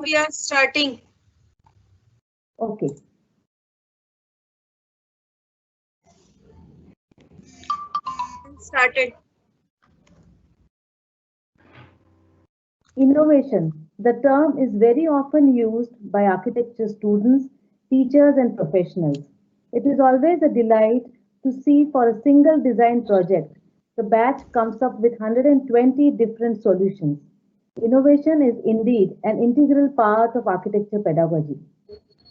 we are starting. Okay. Started. Innovation. The term is very often used by architecture students, teachers, and professionals. It is always a delight to see for a single design project, the batch comes up with 120 different solutions. Innovation is indeed an integral part of architecture pedagogy,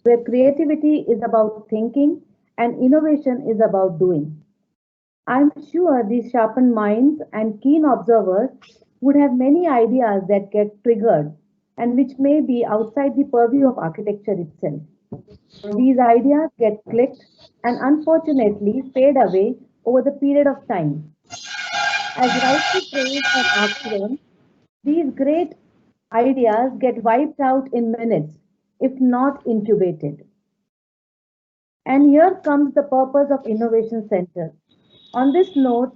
where creativity is about thinking and innovation is about doing. I'm sure these sharpened minds and keen observers would have many ideas that get triggered and which may be outside the purview of architecture itself. These ideas get clicked and unfortunately fade away over the period of time. As rightly praised by Mark Twain, these great ideas get wiped out in minutes, if not incubated. And here comes the purpose of Innovation Center. On this note,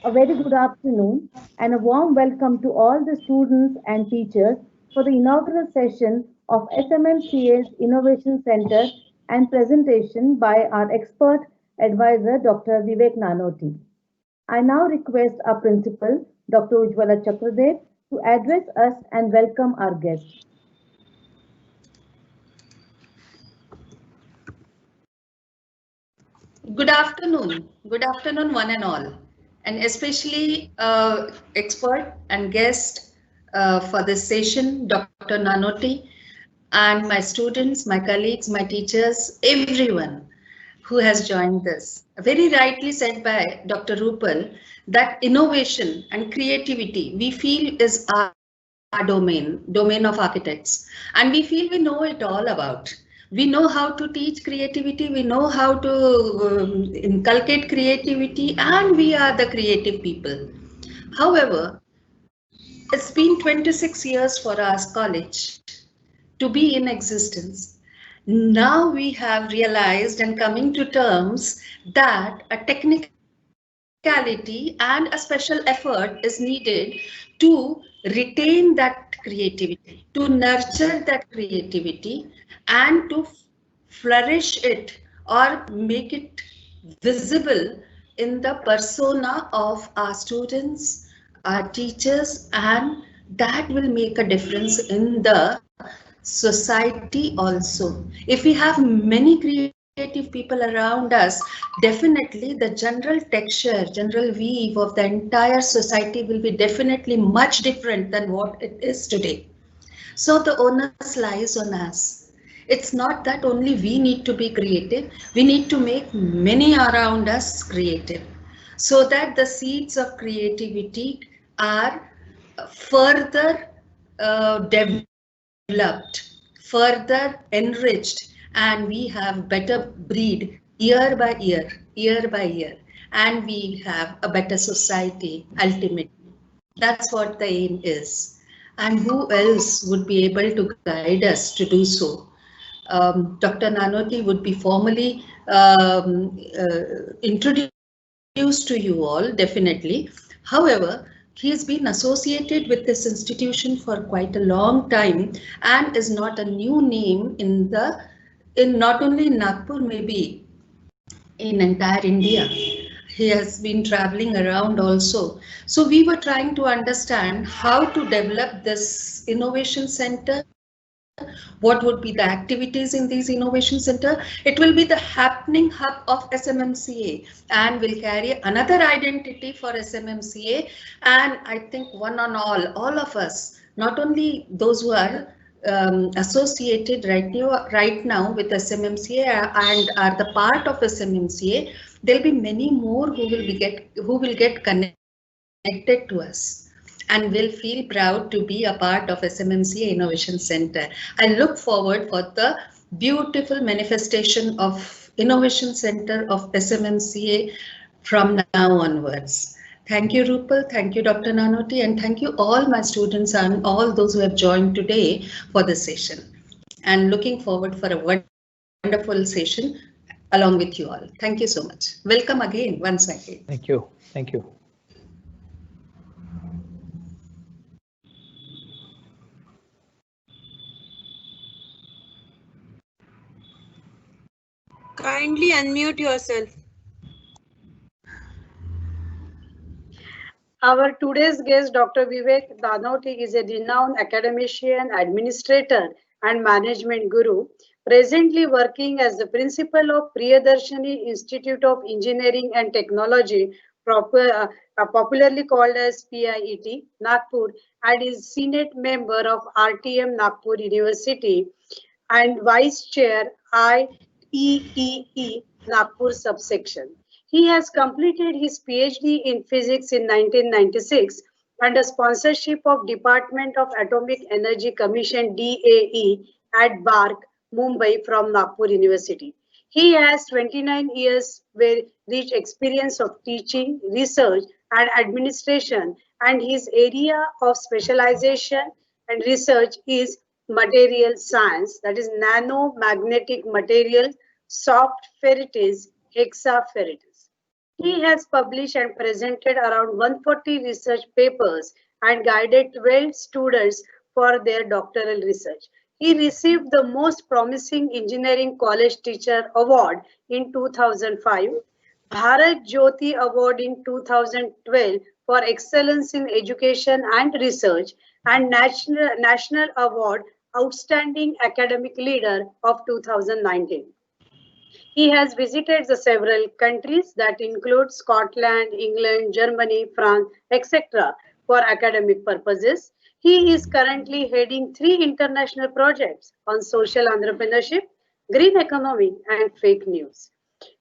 a very good afternoon and a warm welcome to all the students and teachers for the inaugural session of SMMCA's Innovation Center and presentation by our expert advisor, Dr. Vivek Nanoti. I now request our principal, Dr. Ujjwala Chakradev, to address us and welcome our guests. Good afternoon, one and all, and especially expert and guest for this session, Dr. Nanoti, and my students, my colleagues, my teachers, everyone who has joined this. Very rightly said by Dr. Rupal that innovation and creativity we feel is our domain of architects, and we feel we know it all about. We know how to teach creativity, we know how to inculcate creativity, and we are the creative people. However, it's been 26 years for our college to be in existence. Now we have realized and coming to terms that a technicality and a special effort is needed to retain that creativity, to nurture that creativity, and to flourish it or make it visible in the persona of our students, our teachers, and that will make a difference in the society also. If we have many creative people around us, definitely the general texture, general weave of the entire society will be definitely much different than what it is today. So the onus lies on us. It's not that only we need to be creative, we need to make many around us creative so that the seeds of creativity are further developed, further enriched, and we have better breed year by year, and we have a better society ultimately. That's what the aim is. And who else would be able to guide us to do so? Dr. Nanoti would be formally introduced to you all, definitely. However, he has been associated with this institution for quite a long time and is not a new name in not only in Nagpur, maybe in entire India. He has been traveling around also. So we were trying to understand how to develop this innovation center. What would be the activities in these innovation center? It will be the happening hub of SMMCA and will carry another identity for SMMCA. And I think one on all of us, not only those who are associated right now with SMMCA and are the part of SMMCA, there'll be many more who will get connected to us and will feel proud to be a part of SMMCA Innovation Center. I look forward for the beautiful manifestation of Innovation Center of SMMCA from now onwards. Thank you, Rupal. Thank you, Dr. Nanoti, and thank you all my students and all those who have joined today for this session. And looking forward for a wonderful session along with you all. Thank you so much. Welcome again, once again. Thank you. Thank you. Kindly unmute yourself. Our today's guest, Dr. Vivek Danoti, is a renowned academician, administrator, and management guru, presently working as the principal of Priyadarshini Institute of Engineering and Technology, popularly called as PIET, Nagpur, and is Senate member of RTM Nagpur University and Vice Chair IEEE Nagpur subsection. He has completed his PhD in physics in 1996 under sponsorship of Department of Atomic Energy Commission DAE at BARC, Mumbai from Nagpur University. He has 29 years with rich experience of teaching, research and administration, and his area of specialization and research is material science, that is nanomagnetic materials, soft ferrites, hexaferrites. He has published and presented around 140 research papers and guided 12 students for their doctoral research. He received the Most Promising Engineering College Teacher Award in 2005, Bharat Jyoti Award in 2012 for excellence in education and research, and National Award Outstanding Academic Leader of 2019. He has visited the several countries that include Scotland, England, Germany, France, etc. for academic purposes. He is currently heading 3 international projects on social entrepreneurship, green economy, and fake news.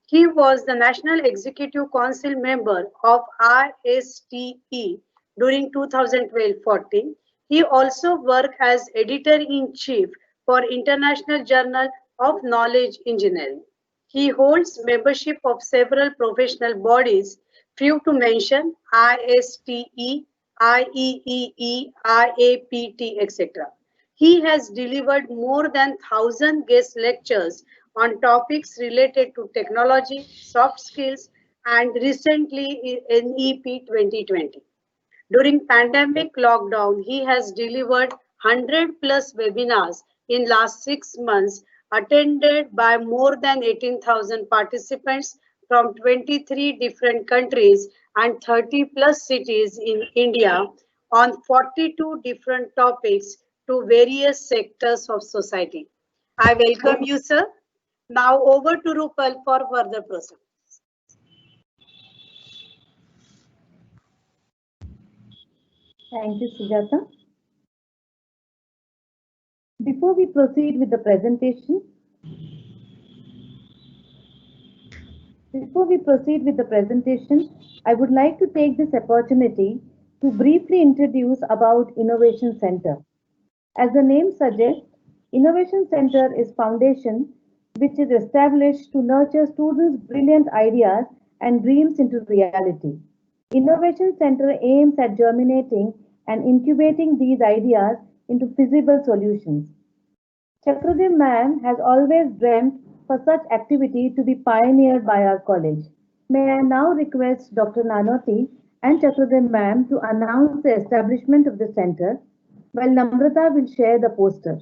He was the National Executive Council member of RSTE during 2012-14. He also worked as editor-in-chief for International Journal of Knowledge Engineering. He holds membership of several professional bodies, few to mention ISTE, IEEE, IAPT, etc. He has delivered more than 1,000 guest lectures on topics related to technology, soft skills, and recently NEP 2020. During pandemic lockdown, he has delivered 100 plus webinars in last 6 months, attended by more than 18,000 participants from 23 different countries and 30 plus cities in India on 42 different topics to various sectors of society. I welcome you, sir. Now over to Rupal for further proceedings. Thank you, Sujata. Before we proceed with the presentation, I would like to take this opportunity to briefly introduce about Innovation Center. As the name suggests, Innovation Center is foundation which is established to nurture students' brilliant ideas and dreams into reality. Innovation Center aims at germinating and incubating these ideas into feasible solutions. Chakradim ma'am has always dreamt for such activity to be pioneered by our college. May I now request Dr. Nanoti and Chakradim ma'am to announce the establishment of the center, while Namrata will share the poster.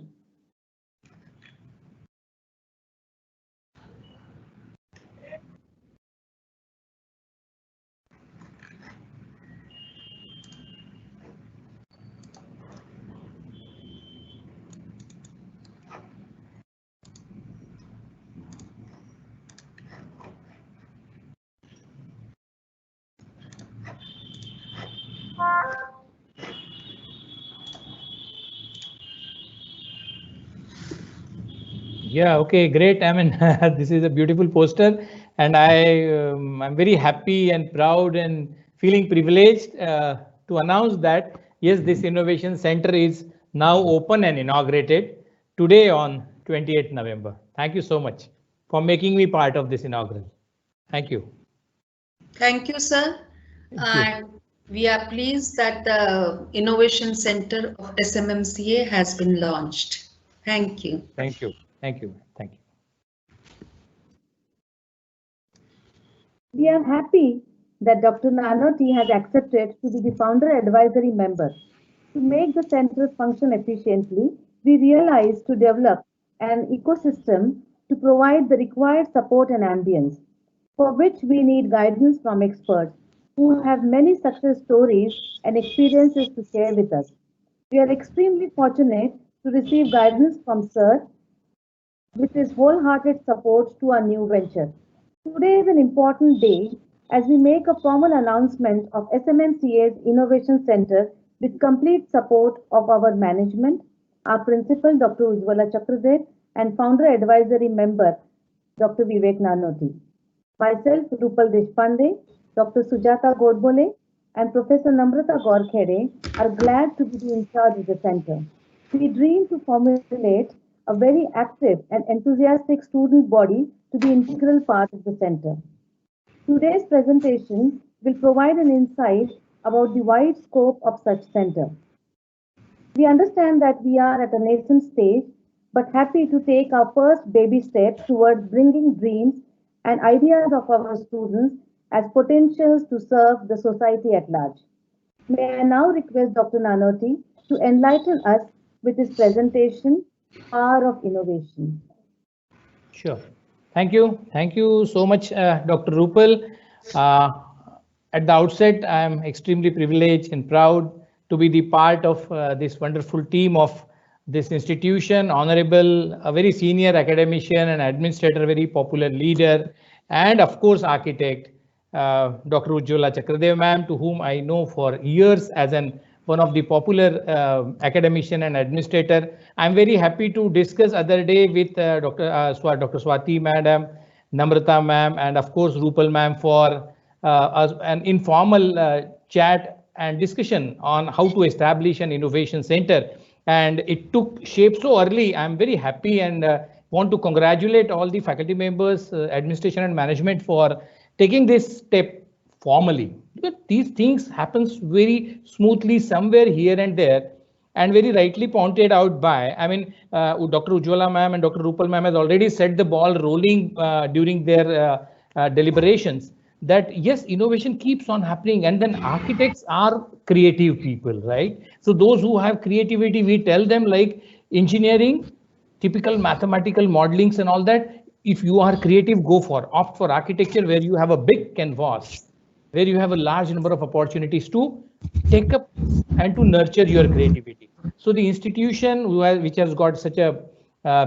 Yeah, okay, great. I mean, this is a beautiful poster, and I'm very happy and proud and feeling privileged to announce that, yes, this Innovation Center is now open and inaugurated today on 28th November. Thank you so much for making me part of this inaugural. Thank you. Thank you, sir. And we are pleased that the Innovation Center of SMMCA has been launched. Thank you. Thank you. Thank you. Thank you. We are happy that Dr. Nanoti has accepted to be the founder advisory member. To make the center function efficiently, we realized to develop an ecosystem to provide the required support and ambience, for which we need guidance from experts who have many success stories and experiences to share with us. We are extremely fortunate to receive guidance from Sir with his wholehearted support to our new venture. Today is an important day as we make a formal announcement of SMMCA's Innovation Center with complete support of our management, our principal Dr. Ujjwala Chakradev and founder advisory member Dr. Vivek Nanoti. Myself, Rupal Deshpande, Dr. Sujata Godbole and Professor Namrata Gorkhede are glad to be in charge of the center. We dream to formulate a very active and enthusiastic student body to be integral part of the center. Today's presentation will provide an insight about the wide scope of such center. We understand that we are at a nascent stage, but happy to take our first baby steps towards bringing dreams and ideas of our students as potentials to serve the society at large. May I now request Dr. Nanoti to enlighten us with his presentation, Power of Innovation. Sure. Thank you. Thank you so much, Dr. Rupal. At the outset, I am extremely privileged and proud to be the part of this wonderful team of this institution, honorable, a very senior academician and administrator, very popular leader, and of course, architect, Dr. Ujjwala Chakradev ma'am, to whom I know for years as one of the popular academician and administrator. I'm very happy to discuss other day with Dr. Swati madam, Namrata ma'am, and of course Rupal ma'am for an informal chat and discussion on how to establish an innovation center. And it took shape so early. I'm very happy and want to congratulate all the faculty members, administration and management for taking this step formally. Because these things happens very smoothly somewhere here and there, and very rightly pointed out by, Dr. Ujjwala ma'am and Dr. Rupal ma'am has already set the ball rolling during their deliberations, that yes, innovation keeps on happening, and then architects are creative people, right? So those who have creativity, we tell them like engineering, typical mathematical modelings and all that. If you are creative, opt for architecture, where you have a big canvas, where you have a large number of opportunities to take up and to nurture your creativity. So the institution which has got such a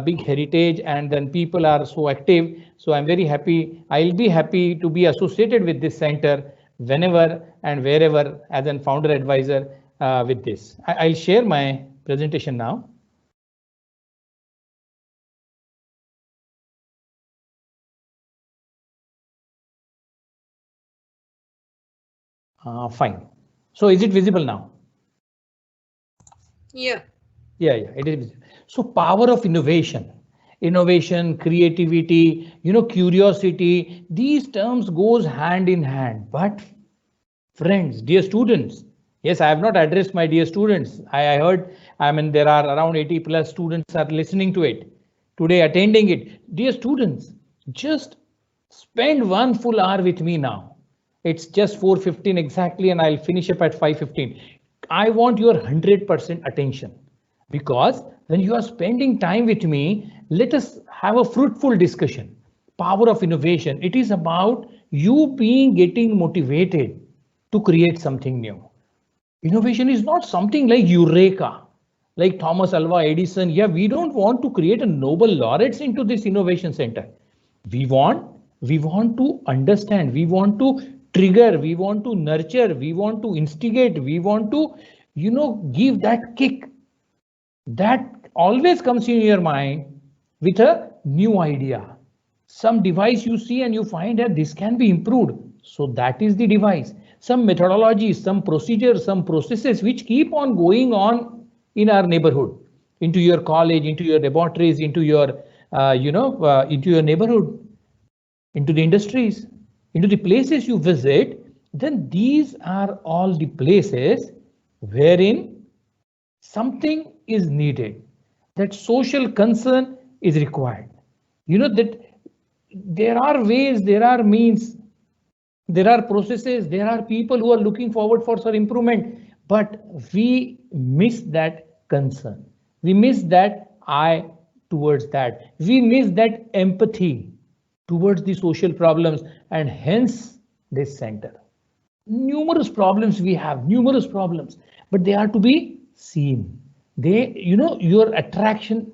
big heritage, and then people are so active. So I'm very happy. I'll be happy to be associated with this center whenever and wherever as a founder advisor with this. I'll share my presentation now. Fine. So is it visible now? Yeah. Yeah, it is visible. So power of innovation, creativity, curiosity, these terms goes hand in hand. But friends, dear students, yes, I have not addressed my dear students. I heard, there are around 80 plus students are listening to it today, attending it. Dear students, just spend 1 full hour with me now. It's just 4:15 exactly, and I'll finish up at 5:15. I want your 100% attention, because when you are spending time with me, let us have a fruitful discussion. Power of innovation. It is about you getting motivated to create something new. Innovation is not something like Eureka, like Thomas Alva Edison. Yeah, we don't want to create a Nobel laureates into this innovation center. We want to understand, we want to trigger, we want to nurture, we want to instigate, we want to, give that kick that always comes in your mind with a new idea. Some device you see and you find that this can be improved. So that is the device. Some methodologies, some procedures, some processes which keep on going on in our neighborhood, into your college, into your laboratories, into your, into your neighborhood, into the industries, into the places you visit. Then these are all the places wherein something is needed, that social concern is required. That there are ways, there are means, there are processes, there are people who are looking forward for some improvement, but we miss that concern. We miss that I towards that. We miss that empathy towards the social problems, and hence this center. Numerous problems we have, numerous problems, but they are to be seen. They, your attraction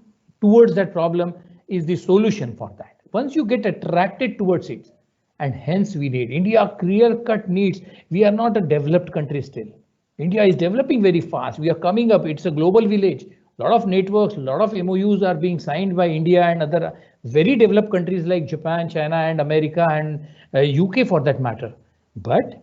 towards that problem is the solution for that. Once you get attracted towards it, and hence we need India clear-cut needs. We are not a developed country still. India is developing very fast. We are coming up. It's a global village. A lot of networks, a lot of MOUs are being signed by India and other very developed countries like Japan, China, and America, and UK for that matter. But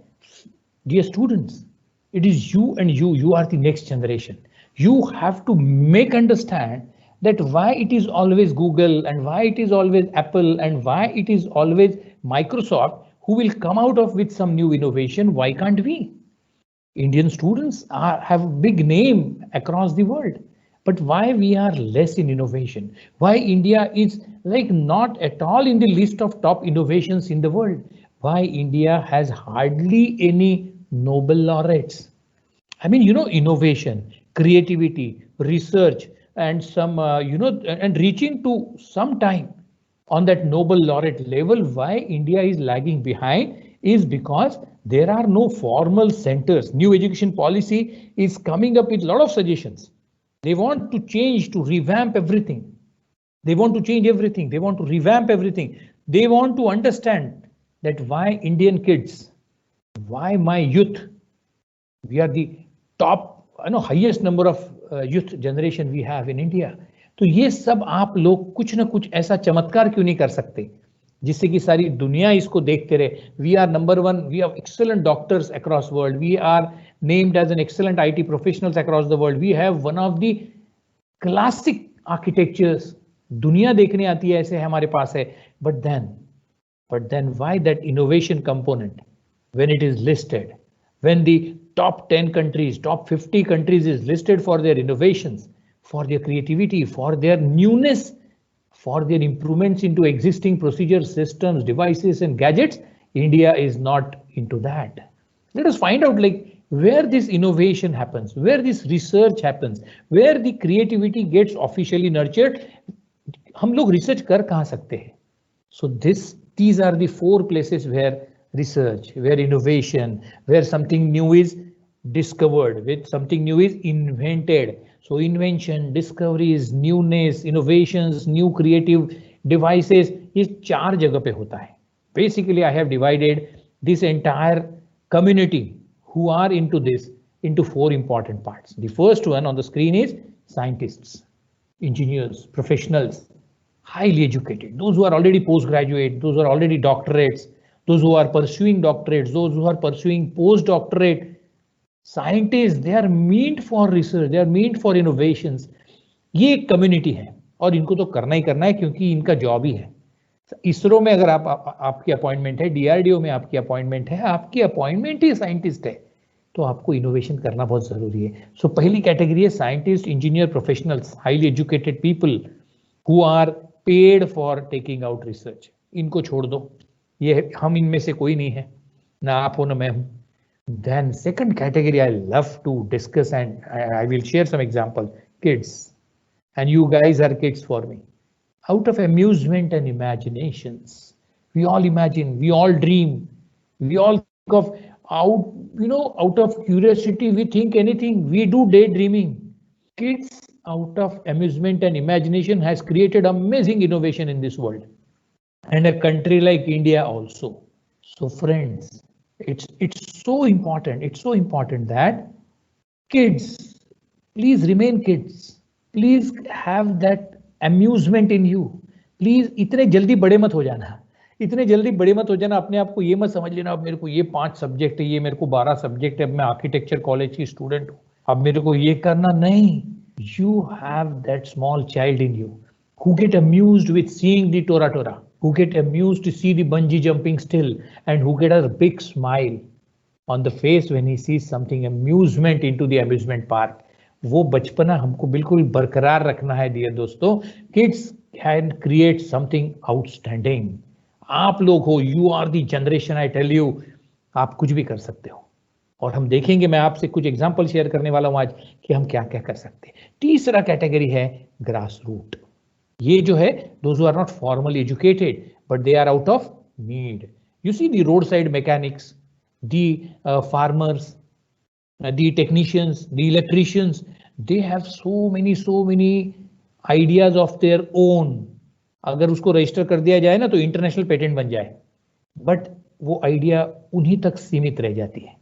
dear students, it is you and you are the next generation. You have to make understand that why it is always Google and why it is always Apple and why it is always Microsoft who will come out of with some new innovation. Why can't we? Indian students have a big name across the world, but why we are less in innovation? Why India is like not at all in the list of top innovations in the world? Why India has hardly any Nobel laureates? I mean, innovation, creativity, research, and some, and reaching to some time on that Nobel laureate level. Why India is lagging behind is because there are no formal centers. New education policy is coming up with a lot of suggestions. They want to change, to revamp everything. They want to change everything. They want to revamp everything. They want to understand that why Indian kids, why my youth, we are the top, highest number of youth generation we have in India. तो ये सब आप लोग कुछ ना कुछ ऐसा चमत्कार क्यों नहीं कर सकते जिससे कि सारी दुनिया इसको देखते रहे. We are number one. We have excellent doctors across world. We are named as an excellent IT professionals across the world. We have one of the classic architectures. दुनिया देखने आती है ऐसे हमारे पास है. But then why that innovation component when it is listed, when the top 10 countries, top 50 countries is listed for their innovations, for their creativity, for their newness, for their improvements into existing procedures, systems, devices, and gadgets, India is not into that. Let us find out like where this innovation happens, where this research happens, where the creativity gets officially nurtured. हम लोग research कर कहाँ सकते हैं? So these are the 4 places where research, where innovation, where something new is discovered, where something new is invented. So invention, discoveries, newness, innovations, new creative devices, ये 4 जगह पे होता है. Basically, I have divided this entire community who are into this into 4 important parts. The first one on the screen is scientists, engineers, professionals, highly educated, those who are already postgraduate, those who are already doctorates, those who are pursuing doctorates, those who are pursuing postdoctorate. Scientists, they are meant for research, they are meant for innovations. ये एक community है और इनको तो करना ही करना है क्योंकि इनका जॉब ही है. इसरो में अगर आपकी अपॉइंटमेंट है, DRDO में आपकी अपॉइंटमेंट है, आपकी अपॉइंटमेंट ही साइंटिस्ट है, तो आपको इनोवेशन करना बहुत जरूरी है. सो पहली कैटेगरी है scientist, engineer, professionals, highly educated people who are paid for taking out research. इनको छोड़ दो, ये हम इनमें से कोई नहीं है, ना आप हो ना मैं हूं. Then second category I love to discuss and I will share some example. Kids, and you guys are kids for me. Out of amusement and imaginations, we all imagine, we all dream, we all think of out of curiosity we think anything, we do daydreaming. Kids out of amusement and imagination has created amazing innovation in this world and a country like India also. So friends, it's so important that kids, please remain kids, please have that amusement in you. Please इतने जल्दी बड़े मत हो जाना, इतने जल्दी बड़े मत हो जाना. अपने आप को ये मत समझ लेना अब मेरे को ये 5 सब्जेक्ट है, ये मेरे को 12 सब्जेक्ट है, अब मैं आर्किटेक्चर कॉलेज की स्टूडेंट हूँ, अब मेरे को ये करना नहीं. You have that small child in you who get amused with seeing the Tora Tora, who get amused to see the bungee jumping still, and who get a big smile on the face when he sees something amusement into the amusement park. वो बचपना हमको बिल्कुल बरकरार रखना है dear दोस्तों. Kids can create something outstanding. आप लोग हो, you are the generation, I tell you, आप कुछ भी कर सकते हो. और हम देखेंगे, मैं आपसे कुछ एग्जांपल शेयर करने वाला हूं आज कि हम क्या क्या कर सकते हैं. तीसरा कैटेगरी है ग्रास रूट. ये जो है, those who are not formally educated, but they are out of need. You see the roadside mechanics, the farmers, the technicians, the electricians, they have so many ideas of their own. अगर उसको register कर दिया जाए ना तो international patent बन जाए, but वो आइडिया उन्हीं तक सीमित रह जाती है.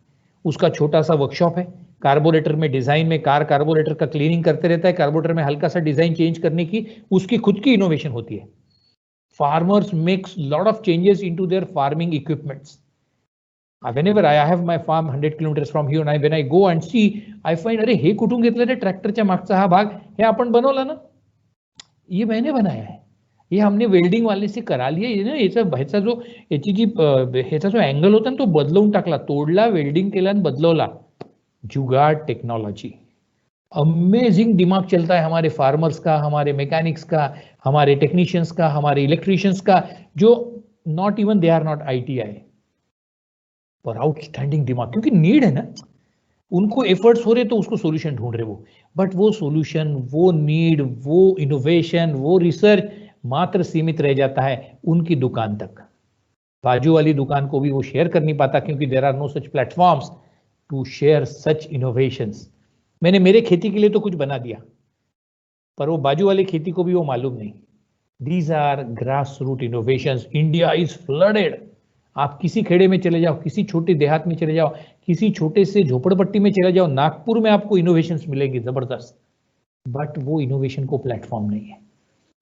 उसका छोटा सा वर्कशॉप है, कार्बोरेटर में डिजाइन में कार्बोरेटर का क्लीनिंग करते रहता है, कार्बोरेटर में हल्का सा डिजाइन चेंज करने की उसकी खुद की इनोवेशन होती है. Farmers makes lot of changes into their farming equipments. Whenever I have my farm 100 kilometers from here, and when I go and see, I find अरे हे कुठून घेतलं रे ट्रॅक्टरच्या मागचा हा भाग, हे आपण बनवला ना, ये मैंने बनाया है, ये हमने वेल्डिंग वाले से करा लिया ना, ह्याचा जो ह्याचा जो अँगल होता ना तो बदलवून टाकला, तोडला, वेल्डिंग केला आणि बदलवला. जुगाड़ टेक्नोलॉजी. अमेजिंग दिमाग चलता है हमारे फार्मर्स का, हमारे मैकेनिक्स का, हमारे टेक्नीशियंस का, हमारे इलेक्ट्रिशियंस का, जो not even they are not ITI, पर आउटस्टैंडिंग दिमाग, क्योंकि नीड है ना, उनको एफर्ट्स हो रहे तो उसको सॉल्यूशन ढूंढ रहे वो, बट वो सॉल्यूशन, वो नीड, वो इनोवेशन, वो रिसर्च मात्र सीमित रह जाता है उनकी दुकान तक. बाजू वाली दुकान को भी वो शेयर कर नहीं पाता, क्योंकि there are no such platforms to share such innovations. मैंने मेरे खेती के लिए तो कुछ बना दिया, पर वो बाजू वाली खेती को भी वो मालूम नहीं. These are grass root innovations. India is flooded. आप किसी खेड़े में चले जाओ, किसी छोटे देहात में चले जाओ, किसी छोटे से झोपड़पट्टी में चले जाओ, नागपुर में आपको इनोवेशंस मिलेंगे जबरदस्त, बट वो इनोवेशन को प्लेटफॉर्म नहीं है.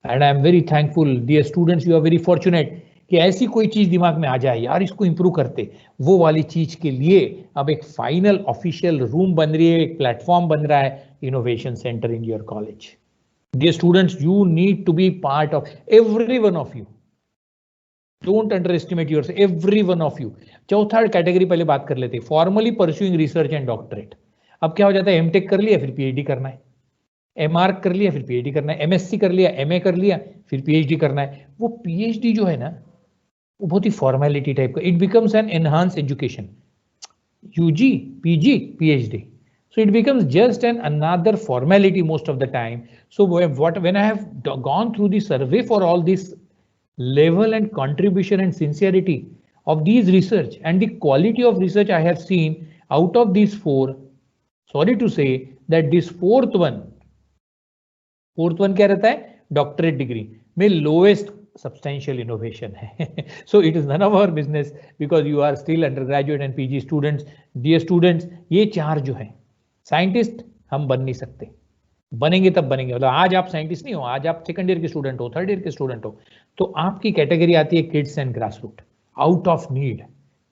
And I am very thankful, dear students, you are very fortunate कि ऐसी कोई चीज दिमाग में आ जाए, यार इसको इंप्रूव करते, वो वाली चीज के लिए अब एक फाइनल ऑफिशियल रूम बन रही है, एक प्लेटफॉर्म बन रहा है, innovation center in your college. Dear students, you need to be part of, every one of you. Don't underestimate yourself, every one of you. चौथा कैटेगरी पहले बात कर लेते हैं, formally pursuing research and doctorate. अब क्या हो जाता है, एमटेक कर लिया फिर पीएचडी करना है, एमआर कर लिया फिर पीएचडी करना है, एमएससी कर लिया, एमए कर लिया फिर पीएचडी करना है. वो पीएचडी जो है ना, वो बहुत ही फॉर्मेलिटी टाइप का, it becomes an enhance education, UG, PG, PhD. So it becomes just another formality most of the time. So when I have gone through the survey for all this level and contribution and sincerity of these research and the quality of research I have seen out of these four, sorry to say that this fourth one क्या रहता है, doctorate degree में lowest substantial innovation है. So it is none of our business because you are still undergraduate and PG students. Dear students, ये चार जो है, scientist हम बन नहीं सकते, बनेंगे तब बनेंगे, मतलब आज आप साइंटिस्ट नहीं हो, आज आप सेकंड ईयर के स्टूडेंट हो, थर्ड ईयर के स्टूडेंट हो, तो आपकी कैटेगरी आती है kids and grass root. Out of need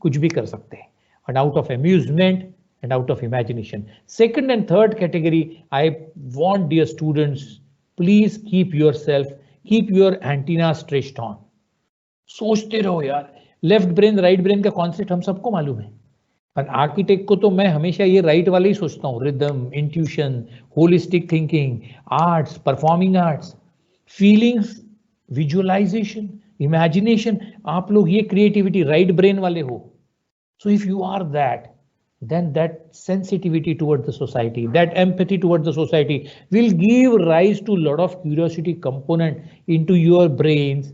कुछ भी कर सकते हैं, and out of amusement and out of imagination. Second and third category, I want dear students, please keep yourself, keep your antenna stretched on. सोचते रहो यार, left brain right brain का concept हम सबको मालूम है, पर आर्किटेक्ट को तो मैं हमेशा ये राइट वाला ही सोचता हूँ. Rhythm, intuition, holistic thinking, arts, performing arts, feelings, visualisation, imagination. आप लोग ये क्रिएटिविटी राइट ब्रेन वाले हो. So if you are that, then that sensitivity towards the society, that empathy towards the society will give rise to a lot of curiosity component into your brains.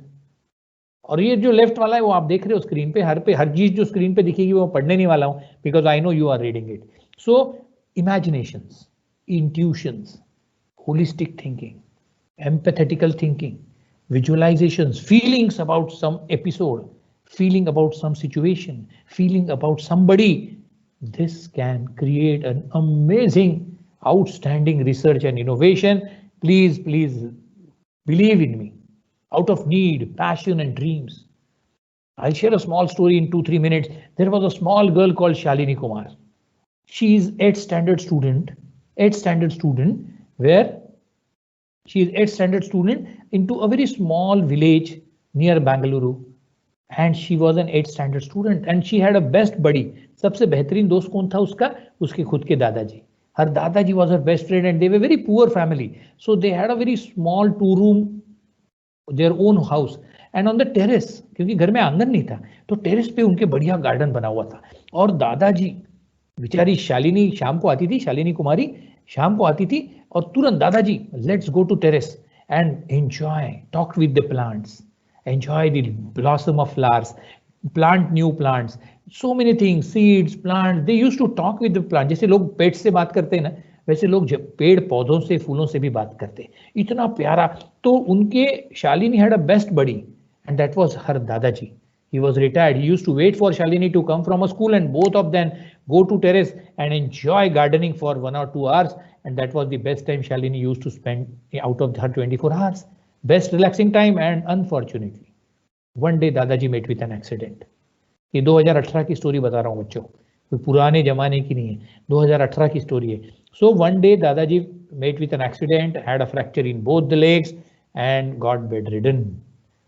और ये जो left वाला है वो आप देख रहे हो स्क्रीन पे, हर चीज जो स्क्रीन पे दिखेगी वो पढ़ने नहीं वाला हूं, because I know you are reading it. So imaginations, intuitions, holistic thinking, empathetical thinking, visualizations, feelings about some episode, feeling about some situation, feeling about somebody. This can create an amazing, outstanding research and innovation. Please believe in me. Out of need, passion and dreams. I'll share a small story in 2-3 minutes. There was a small girl called Shalini Kumar. She is 8th standard student, where she is 8th standard student into a very small village near Bangalore. And she was an 8th standard student and she had a best buddy. सबसे बेहतरीन दोस्त कौन था उसका? उसके खुद के दादाजी. Her दादाजी was her best friend and they were very poor family. So they had a very small 2-room, their own house. And on the terrace, क्योंकि घर में आंगन नहीं था, तो टेरेस पे उनके बढ़िया गार्डन बना हुआ था. और दादाजी, बेचारी शालिनी शाम को आती थी, शालिनी कुमारी शाम को आती थी और तुरंत दादाजी, let's go to terrace. and enjoy, talk with the plants, enjoy the blossom of flowers, plant new plants, so many things, seeds, plants. They used to talk with the plant. जैसे लोग पेट से बात करते हैं ना, वैसे लोग पेड़ पौधों से फूलों से भी बात करते, इतना प्यारा. तो उनके Shalini had a best buddy and that was her दादाजी. He was retired. He used to wait for Shalini to come from a school and both of them go to terrace and enjoy gardening for 1 or 2 hours. And that was the best time Shalini used to spend out of her 24 hours. Best relaxing time. And unfortunately, one day Dadaji met with an accident. ये 2018 की story बता रहा हूँ बच्चों, कोई पुराने जमाने की नहीं है, 2018 की स्टोरी है. So one day Dadaji met with an accident, had a fracture in both the legs and got bedridden.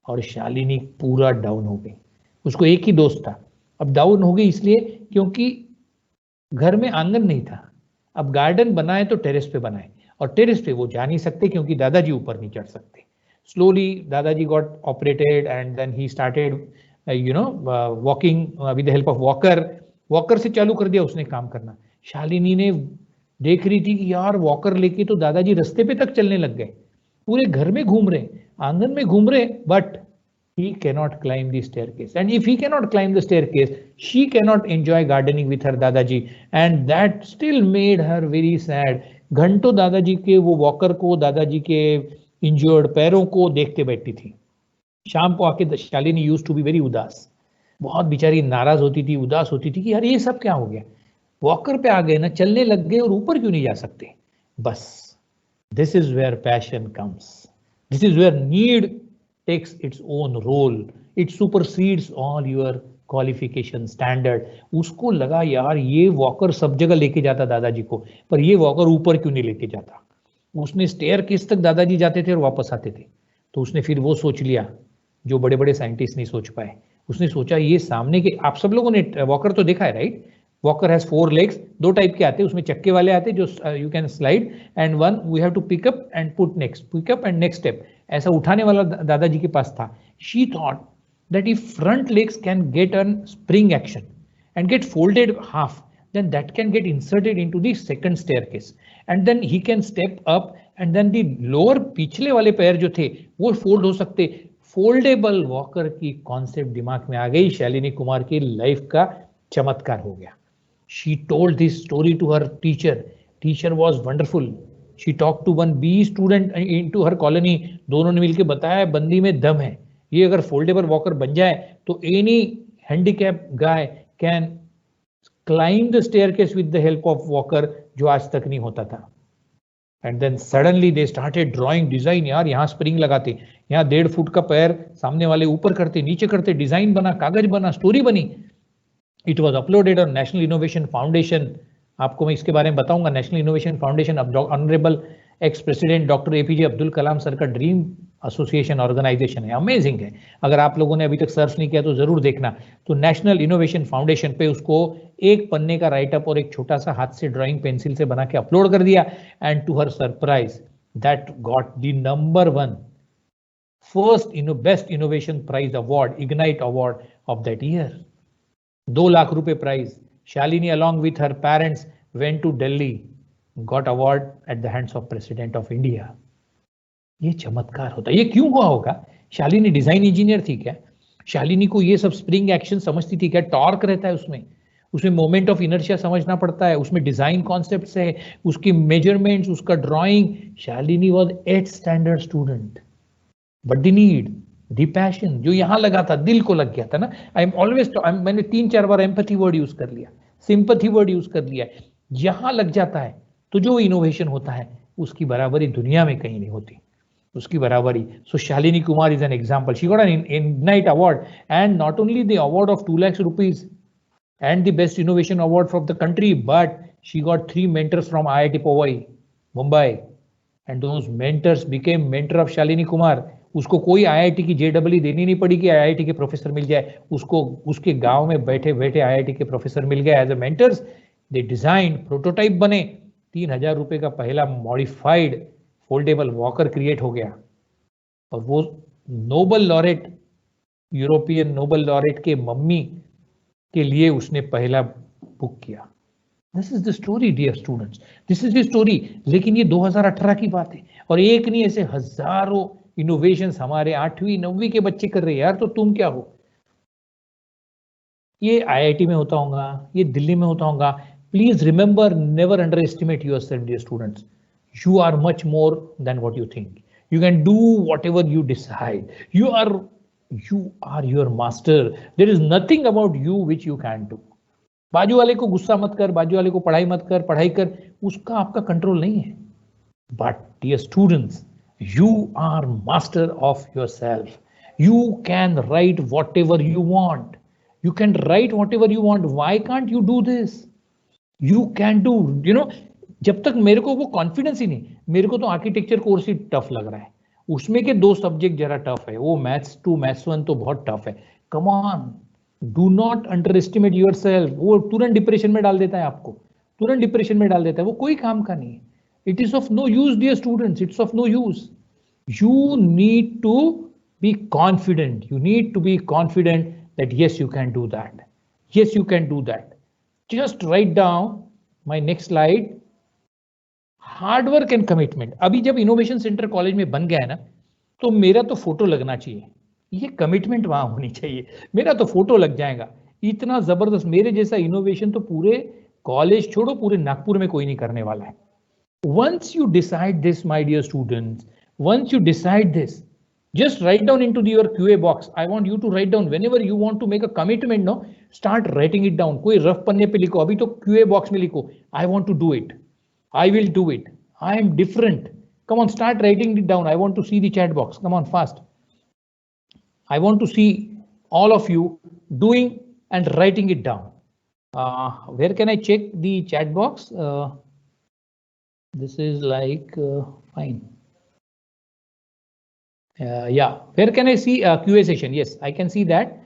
और शालिनी पूरा डाउन हो गई. उसको एक ही दोस्त था, अब डाउन हो गई इसलिए क्योंकि घर में आंगन नहीं था. अब गार्डन बनाए तो टेरेस पे बनाए और टेरेस पे वो जा नहीं सकते क्योंकि दादाजी ऊपर नहीं चढ़ सकते. स्लोली दादाजी got operated and then he started walking with the help of walker से चालू कर दिया उसने काम करना. शालिनी ने देख रही थी कि यार वॉकर लेके तो दादाजी रास्ते पे तक चलने लग गए, पूरे घर में घूम रहे, आंगन में घूम रहे, but he cannot climb the staircase. And if he cannot climb the staircase, she cannot enjoy gardening with her Dadaji. And that still made her very sad. घंटों दादाजी के वो वॉकर को, दादाजी के इंजर्ड पैरों को देखते बैठती थी. शाम को आके Shalini used to be very उदास, बहुत बेचारी नाराज होती थी, उदास होती थी कि यार ये सब क्या हो गया, वॉकर पे आ गए ना, चलने लग गए और ऊपर क्यों नहीं जा सकते. बस this is where passion comes, this is where need takes its own role. It supersedes all your qualification standard. उसको लगा यार ये वॉकर सब जगह लेके जाता दादाजी को, पर ये वॉकर ऊपर क्यों नहीं लेके जाता. उसने स्टेयर केस तक दादाजी जाते थे और वापस आते थे. तो उसने फिर वो सोच लिया जो बड़े बड़े साइंटिस्ट नहीं सोच पाए. उसने सोचा ये सामने के, आप सब लोगों ने वॉकर तो देखा है right, walker has 4 legs, 2 type के आते हैं, उसमें चक्के वाले आते हैं जो you can slide and one we have to pick up and put next, pick up and next step. ऐसा उठाने वाला दादाजी के पास था. She thought that if front legs can get an spring action and get folded half, then that can get inserted into the second staircase and then he can step up and then the lower पिछले वाले पैर जो थे वो fold हो सकते. Foldable walker की concept दिमाग में आ गई. शालिनी कुमार की लाइफ का चमत्कार हो गया. She told this story to her teacher. Teacher was wonderful. She talked to one B student into her colony. दोनों ने मिलकर बताया बंदी में दम है, ये अगर फोल्डेबल वॉकर बन जाए तो any handicapped guy can climb the staircase with the help of walker, जो आज तक नहीं होता था. And then suddenly they started drawing design. यार यहाँ स्प्रिंग लगाते, यहाँ 1.5 फुट का पैर सामने वाले ऊपर करते, नीचे करते, डिजाइन बना, कागज बना, स्टोरी बनी. It was uploaded on National Innovation Foundation. आपको मैं इसके बारे में बताऊंगा. National innovation foundation honourable ex president doctor APJ Abdul Kalam sir का ड्रीम एसोसिएशन ऑर्गेनाइजेशन है. अमेजिंग है, अगर आप लोगों ने अभी तक सर्च नहीं किया तो जरूर देखना. तो नेशनल इनोवेशन फाउंडेशन पे उसको एक पन्ने का राइटअप और एक छोटा सा हाथ से ड्राइंग पेंसिल से बना के अपलोड कर दिया. And to her surprise that got the number 1 first best innovation prize award, ignite award of that year. 2 lakh रुपए prize. Shalini along with her parents went to Delhi, got award at the hands of President of India. ये चमत्कार होता है. ये क्यों हुआ होगा? Shalini design engineer थी क्या? शालिनी को ये सब स्प्रिंग एक्शन समझती थी क्या? टॉर्क रहता है उसमें मोमेंट ऑफ इनर्शिया समझना पड़ता है, उसमें डिजाइन कॉन्सेप्ट्स है, उसकी मेजरमेंट्स, उसका drawing. Shalini was 8th standard student, but the need, the passion जो यहाँ लगा था, दिल को लग गया था ना. आई एम ऑलवेज, मैंने 3-4 बार एम्पैथी वर्ड यूज कर लिया, सिंपैथी वर्ड यूज कर लिया. यहाँ लग जाता है तो जो इनोवेशन होता है उसकी बराबरी दुनिया में कहीं नहीं होती, उसकी बराबरी. So Shalini Kumar is an example. She got an ignite award and not only the award of 2 lakhs rupees and the best innovation award from the country, but she got 3 mentors from IIT Powai, Mumbai, and those mentors became mentor of Shalini Kumar. उसको कोई IIT की JEE देनी नहीं पड़ी कि IIT के professor मिल जाए, उसको उसके गांव में बैठे बैठे IIT के प्रोफेसर मिल गए as a mentors. They design, prototype बने, 3000 रुपए का पहला मॉडिफाइड फोल्डेबल वॉकर क्रिएट हो गया. और वो Nobel laureate, European Nobel laureate के मम्मी के लिए उसने पहला बुक किया. This is the story, dear students. This is the story. लेकिन ये 2018 की बात है और एक नहीं ऐसे हजारों इनोवेशंस हमारे 8वीं 9वीं के बच्चे कर रहे हैं यार, तो तुम क्या हो? ये IIT में होता होगा, ये दिल्ली में होता होगा. Please remember, never underestimate yourself, dear students. You are much more than what you think. You can do whatever you decide. You are your master. There is nothing about you which you can't do. बाजू वाले को गुस्सा मत कर, बाजू वाले को पढ़ाई मत कर, पढ़ाई कर, उसका आपका कंट्रोल नहीं है. But dear students, you are master of yourself. You can write whatever you want. You can write whatever you want. Why can't you do this? You can do, you know, जब तक मेरे को वो confidence ही नहीं, मेरे को तो architecture course ही tough लग रहा है. उसमें के 2 सब्जेक्ट जरा टफ है, वो मैथ्स 2 मैथ्स 1 तो बहुत टफ है. Come on, do not under estimate your self. वो तुरंत डिप्रेशन में डाल देता है आपको, तुरंत डिप्रेशन में डाल देता है. वो कोई काम का नहीं है. It is of no use dear students, it's of no use. You need to be confident. You need to be confident that yes, you can do that. Yes, you can do that. Just write down my next slide. Hard work and commitment. अभी जब innovation centre college में बन गया है ना, तो मेरा तो फोटो लगना चाहिए. ये कमिटमेंट वहां होनी चाहिए. मेरा तो फोटो लग जाएगा. इतना जबरदस्त, मेरे जैसा इनोवेशन तो पूरे कॉलेज छोड़ो, पूरे नागपुर में कोई नहीं करने वाला है. Once you decide this, my dear students, once you decide this, just write down into your QA box. I want you to write down whenever you want to make a commitment. No, start writing it down. कोई rough पन्ने पे लिखो, अभी तो QA box में लिखो, I want to do it. I will do it. I am different. Come on, start writing it down. I want to see the chat box. Come on, fast. I want to see all of you doing and writing it down. Where can I check the chat box? This is like fine. Yeah, where can I see QA session? Yes, I can see that.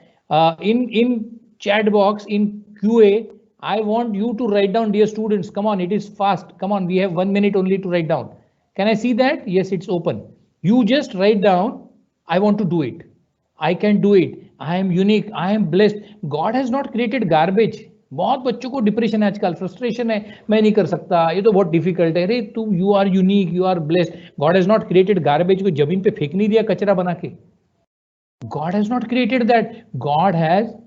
In chat box, in QA, I want you to write down, dear students. Come on, it is fast. Come on, we have 1 minute only to write down. Can I see that? Yes, it's open. You just write down, I want to do it. I can do it. I am unique. I am blessed. God has not created garbage. बहुत बच्चों को depression है आजकल, frustration है, मैं नहीं कर सकता, ये तो बहुत डिफिकल्ट है. अरे तू, you are unique, you are blessed. God has not created garbage. को जमीन पे फेंक नहीं दिया कचरा बना के. God has not created that. God has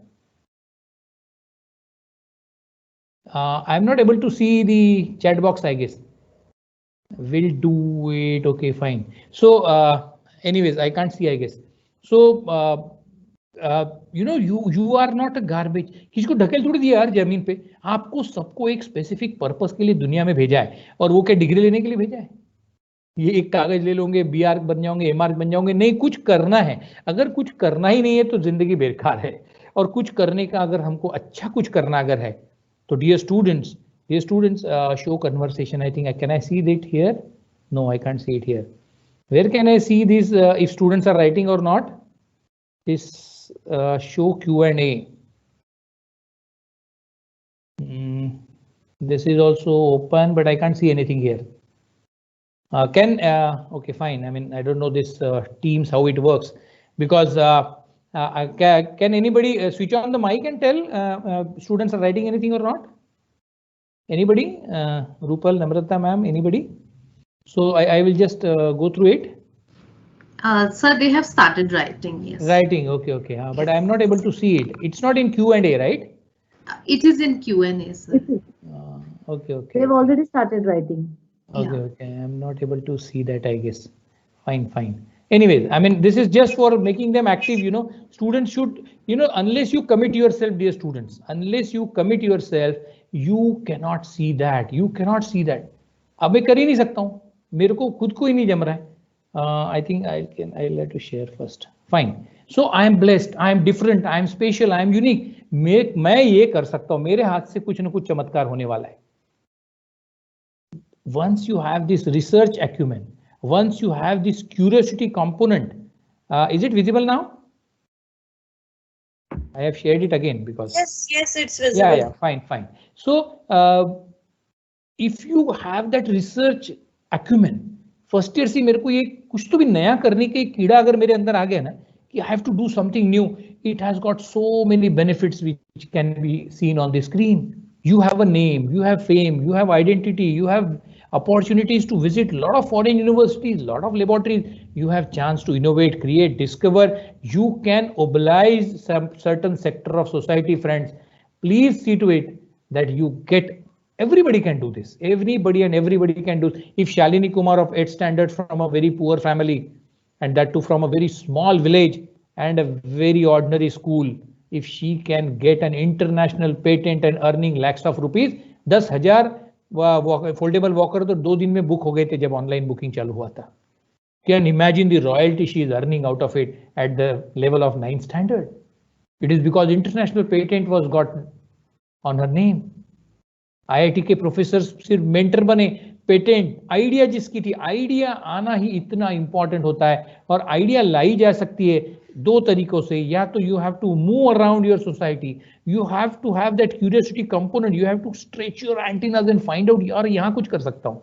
I am not able to see the chat box, I guess. Will do it. Okay, fine. So anyways, I can't see, I guess. So you know, you are not a garbage. किसी को ढकेल थोड़ी दिया यार जमीन पे. आपको सबको एक स्पेसिफिक पर्पस के लिए दुनिया में भेजा है, और वो क्या डिग्री लेने के लिए भेजा है? ये एक कागज ले लोगे, BR बन जाओगे, MR बन जाओगे? नहीं, कुछ करना है. अगर कुछ करना ही नहीं है तो जिंदगी बेकार है. और कुछ करने का, अगर हमको अच्छा कुछ करना अगर है, तो dear students, show conversation. I think can I see it here? No, I can't see it here. Where can I see these if students are writing or not? This show Q&A. This is also open, but I can't see anything here. Okay, fine. I mean, I don't know this Teams how it works, because can anybody switch on the mic and tell students are writing anything or not? Anybody? Rupal, Namrata ma'am, anybody? So I will just go through it. Sir, they have started writing, yes. Writing, okay. But I am not able to see it. It's not in Q&A, right? It is in Q&A, sir. Okay. They've already started writing. Okay. I am not able to see that, I guess. Fine. Anyways, I mean, this is just for making them active, you know. Students should, you know, unless you commit yourself, dear students, unless you commit yourself, you cannot see that. You cannot see that. अब मैं कर ही नहीं सकता हूँ, मेरे को खुद को ही नहीं जम रहा है. I think I'll let you share first. Fine. So I am blessed, I am different, I am special, I am unique. मैं ये कर सकता हूँ, मेरे हाथ से कुछ न कुछ चमत्कार होने वाला है. Once you have this research acumen, once you have this curiosity component, is it visible now? I have shared it again because yes, it's visible. Yeah, fine. So if you have that research acumen, first year से मेरे को ये कुछ तो भी नया करने के कीड़ा अगर मेरे अंदर आ गया ना, कि I have to do something new, it has got so many benefits which can be seen on the screen. You have a name, you have fame, you have identity, you have opportunities to visit a lot of foreign universities, a lot of laboratories. You have chance to innovate, create, discover. You can oblige some certain sector of society, friends. Please see to it that you get, everybody can do this. Everybody and everybody can do. If Shalini Kumar of 8th standard from a very poor family, and that too from a very small village and a very ordinary school, if she can get an international patent and earning lakhs of rupees, 10,000 foldable walker तो 2 दिन में book हो गए थे जब online booking चालू हुआ था. Can imagine the royalty she is earning out of it at the level of 9th standard. It is because international patent was got on her name. IIT के प्रोफेसर सिर्फ mentor बने, patent, idea जिसकी थी, idea आना ही इतना important होता है. और आइडिया लाई जा सकती है 2 तरीकों से. या तो you have to move around your society, you have to have that curiosity component, you have to stretch your antennas and find out, यार यहाँ कुछ कर सकता हूँ,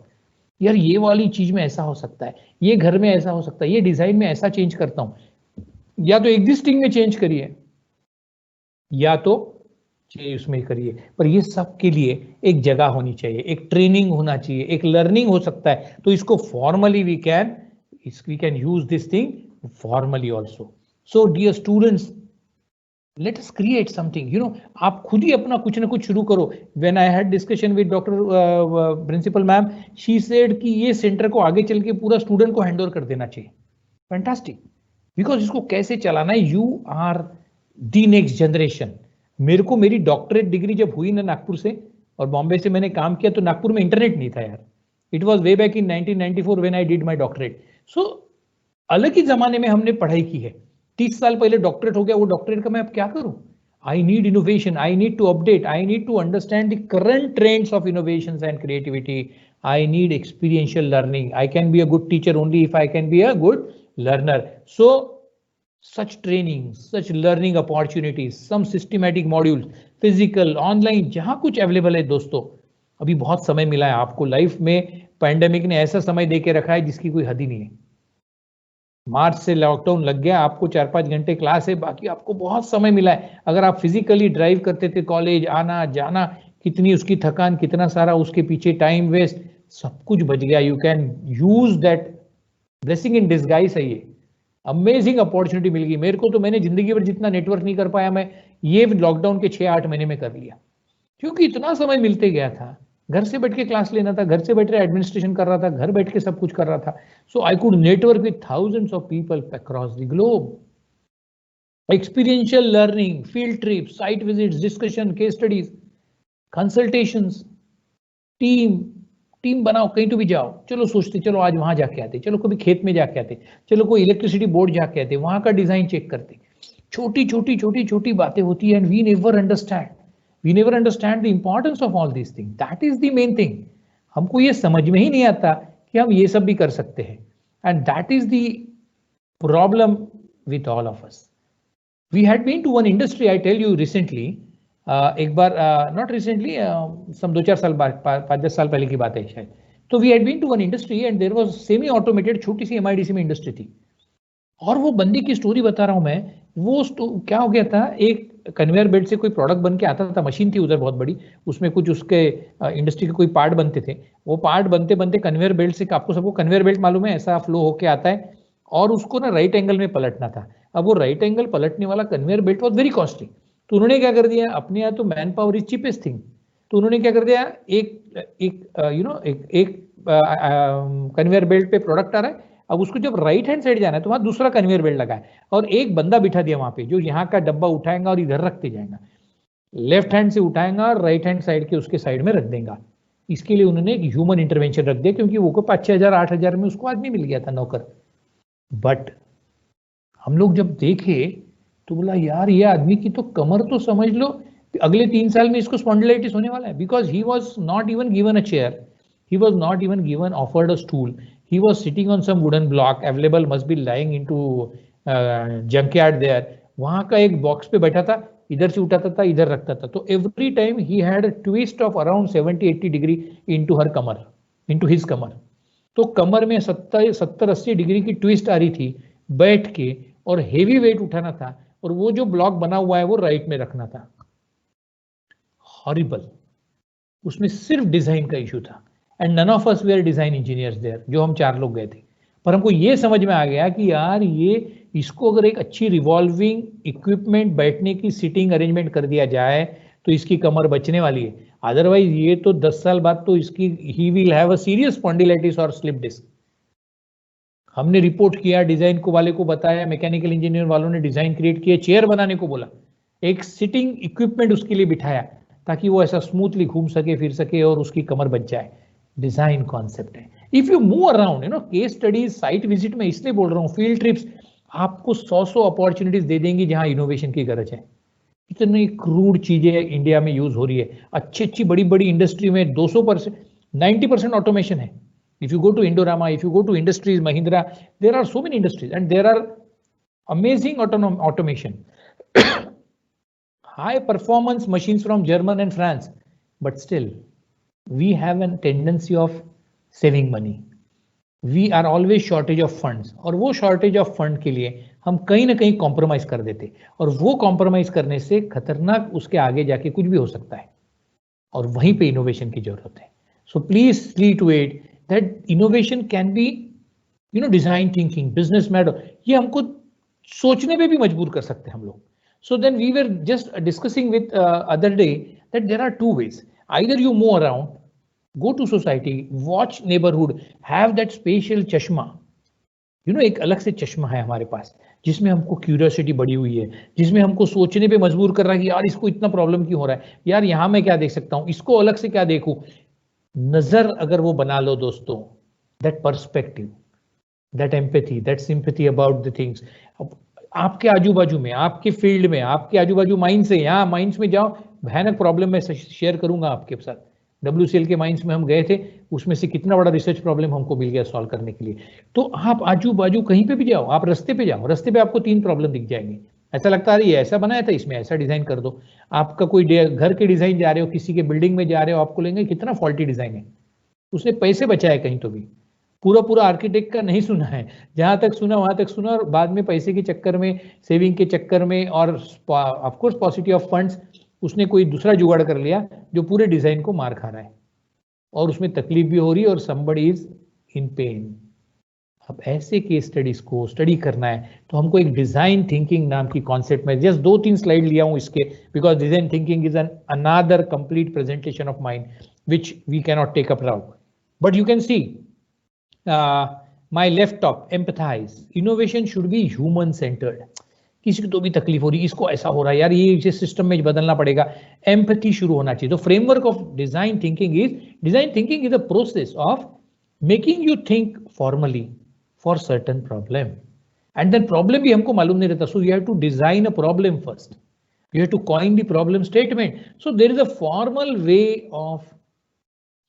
यार ये वाली चीज में ऐसा हो सकता है, ये घर में ऐसा हो सकता है, ये डिजाइन में ऐसा चेंज करता हूँ. या तो एग्जिस्टिंग में चेंज करिए या तो उसमें करिए, पर ये सब के लिए एक जगह होनी चाहिए, एक ट्रेनिंग होना चाहिए, एक लर्निंग हो सकता है. तो इसको formally we can use this thing formally also. So dear students, let us create something. आप खुद ही अपना कुछ ना कुछ शुरू करो. When I had discussion with doctor principal ma'am, she said कि ये सेंटर को आगे चल के पूरा स्टूडेंट को हैंडओवर कर देना चाहिए. फैंटास्टिक, बिकॉज इसको कैसे चलाना है, you are the next generation. मेरे को मेरी डॉक्टरेट डिग्री जब हुई ना नागपुर से, और बॉम्बे से मैंने काम किया, तो नागपुर में इंटरनेट नहीं था यार. It was way back in 1994 when I did my doctorate. So अलग ही जमाने में हमने पढ़ाई की है. 30 साल पहले डॉक्टरेट हो गया, वो डॉक्टरेट का मैं अब क्या करूं? I need innovation, I need to update, I need to understand the current trends of innovations and creativity. I need experiential learning. I can be a good teacher only if I can be a good learner. So such training, such learning opportunities, some systematic modules, physical, online, जहां कुछ available है दोस्तों. अभी बहुत समय मिला है आपको लाइफ में. पैंडेमिक ने ऐसा समय दे के रखा है जिसकी कोई हद ही नहीं है. मार्च से लॉकडाउन लग गया, आपको 4-5 घंटे क्लास है, बाकी आपको बहुत समय मिला है. अगर आप फिजिकली ड्राइव करते थे कॉलेज आना जाना, कितनी उसकी थकान, कितना सारा उसके पीछे टाइम वेस्ट, सब कुछ बच गया. You can use that. Blessing in disguise है ये. अमेजिंग अपॉर्चुनिटी मिल गई मेरे को. तो मैंने जिंदगी भर जितना नेटवर्क नहीं कर पाया, मैं ये लॉकडाउन के 6-8 महीने में कर लिया, क्योंकि इतना समय मिलते गया था. घर से बैठ के क्लास लेना था, घर से बैठ के एडमिनिस्ट्रेशन कर रहा था, घर बैठ के सब कुछ कर रहा था. So I could network with thousands of people across the globe. Experiential learning, field trip, site visits, discussion, case studies, consultations, team बनाओ, कहीं तो भी जाओ. चलो सोचते, चलो आज वहां जाके आते, चलो कभी खेत में जाके आते, चलो कोई इलेक्ट्रिसिटी बोर्ड जाके आते, वहां का डिजाइन चेक करते. छोटी बातें होती है. And we never understand the importance of all this thing. That is the main thing. हमको ये समझ में ही नहीं आता कि हम ये सब भी कर सकते हैं. And that is the problem with all of us. We had been to one industry, I tell you recently, एक बार, नॉट रिसेंटली, सम 2-4 साल बाद, 5-10 साल पहले की बात है शायद. तो we had been to one industry and there was semi automated छोटी सी MIDC में इंडस्ट्री थी. और वो बंदी की स्टोरी बता रहा हूं मैं. वो क्या हो गया था, एक कन्वेयर बेल्ट से कोई प्रोडक्ट बन के आता था. मशीन थी उधर बहुत बड़ी, उसमें कुछ उसके इंडस्ट्री के कोई पार्ट बनते थे. वो पार्ट बनते बनते कन्वेयर बेल्ट से, आपको सबको कन्वेयर बेल्ट मालूम है, ऐसा फ्लो होके आता है और उसको ना राइट एंगल में पलटना था. अब वो राइट एंगल पलटने वाला conveyor belt was very costly. तो उन्होंने क्या कर दिया, अपने यहाँ तो man power is cheapest thing, तो उन्होंने क्या कर दिया, एक कन्वेयर बेल्ट पे प्रोडक्ट आ रहा है, अब उसको जब राइट हैंड साइड जाना है तो वहां दूसरा कन्वेयर बेल्ट लगा है और एक बंदा बिठा दिया वहां पे जो यहाँ का डब्बा उठाएगा और इधर रखते जाएगा, लेफ्ट हैंड से उठाएगा और राइट हैंड साइड के उसके साइड में रख देगा. इसके लिए उन्होंने एक ह्यूमन इंटरवेंशन रख दिया, क्योंकि वो को 5-6 हजार 8 हजार में उसको आदमी मिल गया था नौकर. बट हम लोग जब देखे तो बोला यार ये आदमी की तो कमर तो समझ लो अगले 3 साल में इसको स्पॉन्डिलाइटिस होने वाला है, because he was not even given a chair, he was not even given offered a stool, he was sitting on some wooden block available, must be lying into junkyard there. वहां का एक box पे बैठा था, इधर से उठाता था इधर रखता था. तो every time he had a twist of around 70-80 degree into her Qamar, into his कमर. तो कमर में 70-80 डिग्री की ट्विस्ट आ रही थी बैठ के, और हेवी वेट उठाना था, और वो जो ब्लॉक बना हुआ है वो राइट में रखना था. हॉरिबल. उसमें सिर्फ डिजाइन का इशू था and none of us were design engineers there, जो हम 4 लोग गए थे। पर हमको ये समझ में आ गया कि यार ये इसको अगर एक अच्छी रिवॉल्विंग इक्विपमेंट, बैठने की सीटिंग अरेंजमेंट कर दिया जाए तो इसकी कमर बचने वाली है। अदरवाइज ये तो 10 साल बाद तो इसकी he will have a serious spondylitis और स्लिप डिस्क। हमने रिपोर्ट किया, डिजाइन को वाले को बताया, मैकेनिकल इंजीनियर वालों ने डिजाइन क्रिएट किया, चेयर बनाने को बोला, एक सिटिंग इक्विपमेंट उसके लिए बिठाया ताकि वो ऐसा स्मूथली घूम सके, फिर सके और उसकी कमर बच जाए। डिजाइन कॉन्सेप्ट है। If you move around, case studies, site visit में इसलिए बोल रहा हूँ, फील्ड ट्रिप्स आपको 100 अपॉर्चुनिटीज दे देंगी जहां इनोवेशन की गरज है। इतनी क्रूड चीजें इंडिया में यूज हो रही है, अच्छी बड़ी बड़ी इंडस्ट्री में 200%, 90% ऑटोमेशन है। If you go to Indorama, if you go to industries, Mahindra, there are so many industries and there are amazing automation. High performance machines from German and France, but still we have a tendency of saving money. We are always shortage of funds, और वो shortage of fund के लिए हम कहीं ना कहीं compromise कर देते, और वो compromise करने से खतरनाक उसके आगे जाके कुछ भी हो सकता है, और वहीं पे innovation की जरूरत है। So please see to it that innovation can be, design thinking, business matter, ये हमको सोचने पे भी मजबूर कर सकते हैं हम लोग। So then we were just discussing with other day that there are 2 ways. Either you move around, go to society, watch neighborhood, have that spatial चश्मा, एक अलग से चश्मा है हमारे पास जिसमें हमको क्यूरियोसिटी बढ़ी हुई है, जिसमें हमको सोचने पे मजबूर कर रहा है कि यार इसको इतना प्रॉब्लम क्यों हो रहा है, यार यहाँ मैं क्या देख सकता हूँ, इसको अलग से क्या देखूं। नजर अगर वो बना लो दोस्तों, that perspective, that empathy, that sympathy about the things, आपके आजू बाजू में, आपके फील्ड में, आपके आजू बाजू माइंस है, यहाँ माइंस में जाओ, भयानक प्रॉब्लम मैं शेयर करूंगा आपके साथ। WCL के माइंस में हम गए थे, उसमें से कितना बड़ा रिसर्च प्रॉब्लम हमको मिल गया सॉल्व करने के लिए। तो आप आजू बाजू कहीं पे भी जाओ, आप रास्ते पे जाओ, रास्ते पे आपको 3 प्रॉब्लम दिख जाएंगे, ऐसा लगता है ये ऐसा बनाया था, इसमें ऐसा डिजाइन कर दो। आपका कोई घर के डिजाइन जा रहे हो, किसी के बिल्डिंग में जा रहे हो, आपको लेंगे कितना फॉल्टी डिजाइन है, उसने पैसे बचाए कहीं तो भी, पूरा आर्किटेक्ट का नहीं सुना है, जहां तक सुना वहां तक सुना, और बाद में पैसे के चक्कर में, सेविंग के चक्कर में, और ऑफ कोर्स पॉसिटी ऑफ फंड्स, उसने कोई दूसरा जुगाड़ कर लिया जो पूरे डिजाइन को मार खा रहा है, और उसमें तकलीफ भी हो रही है, और समबडी इज इन पेन। अब ऐसे केस स्टडीज को स्टडी करना है तो हमको एक डिजाइन थिंकिंग नाम की कॉन्सेप्ट में, जस्ट 2-3 स्लाइड लिया हूं इसके, because design thinking is an another complete presentation of mind which we cannot take up now. But you can see my left top, empathize. Innovation should be human centered. किसी को तो भी तकलीफ हो रही, इसको ऐसा हो रहा है यार, ये सिस्टम में बदलना पड़ेगा, एम्पैथी शुरू होना चाहिए। तो framework of design thinking is a process of making you think formally for certain problem, and then problem भी हमको मालूम नहीं रहता, so you have to design a problem first, you have to coin the problem statement. So there is a formal way of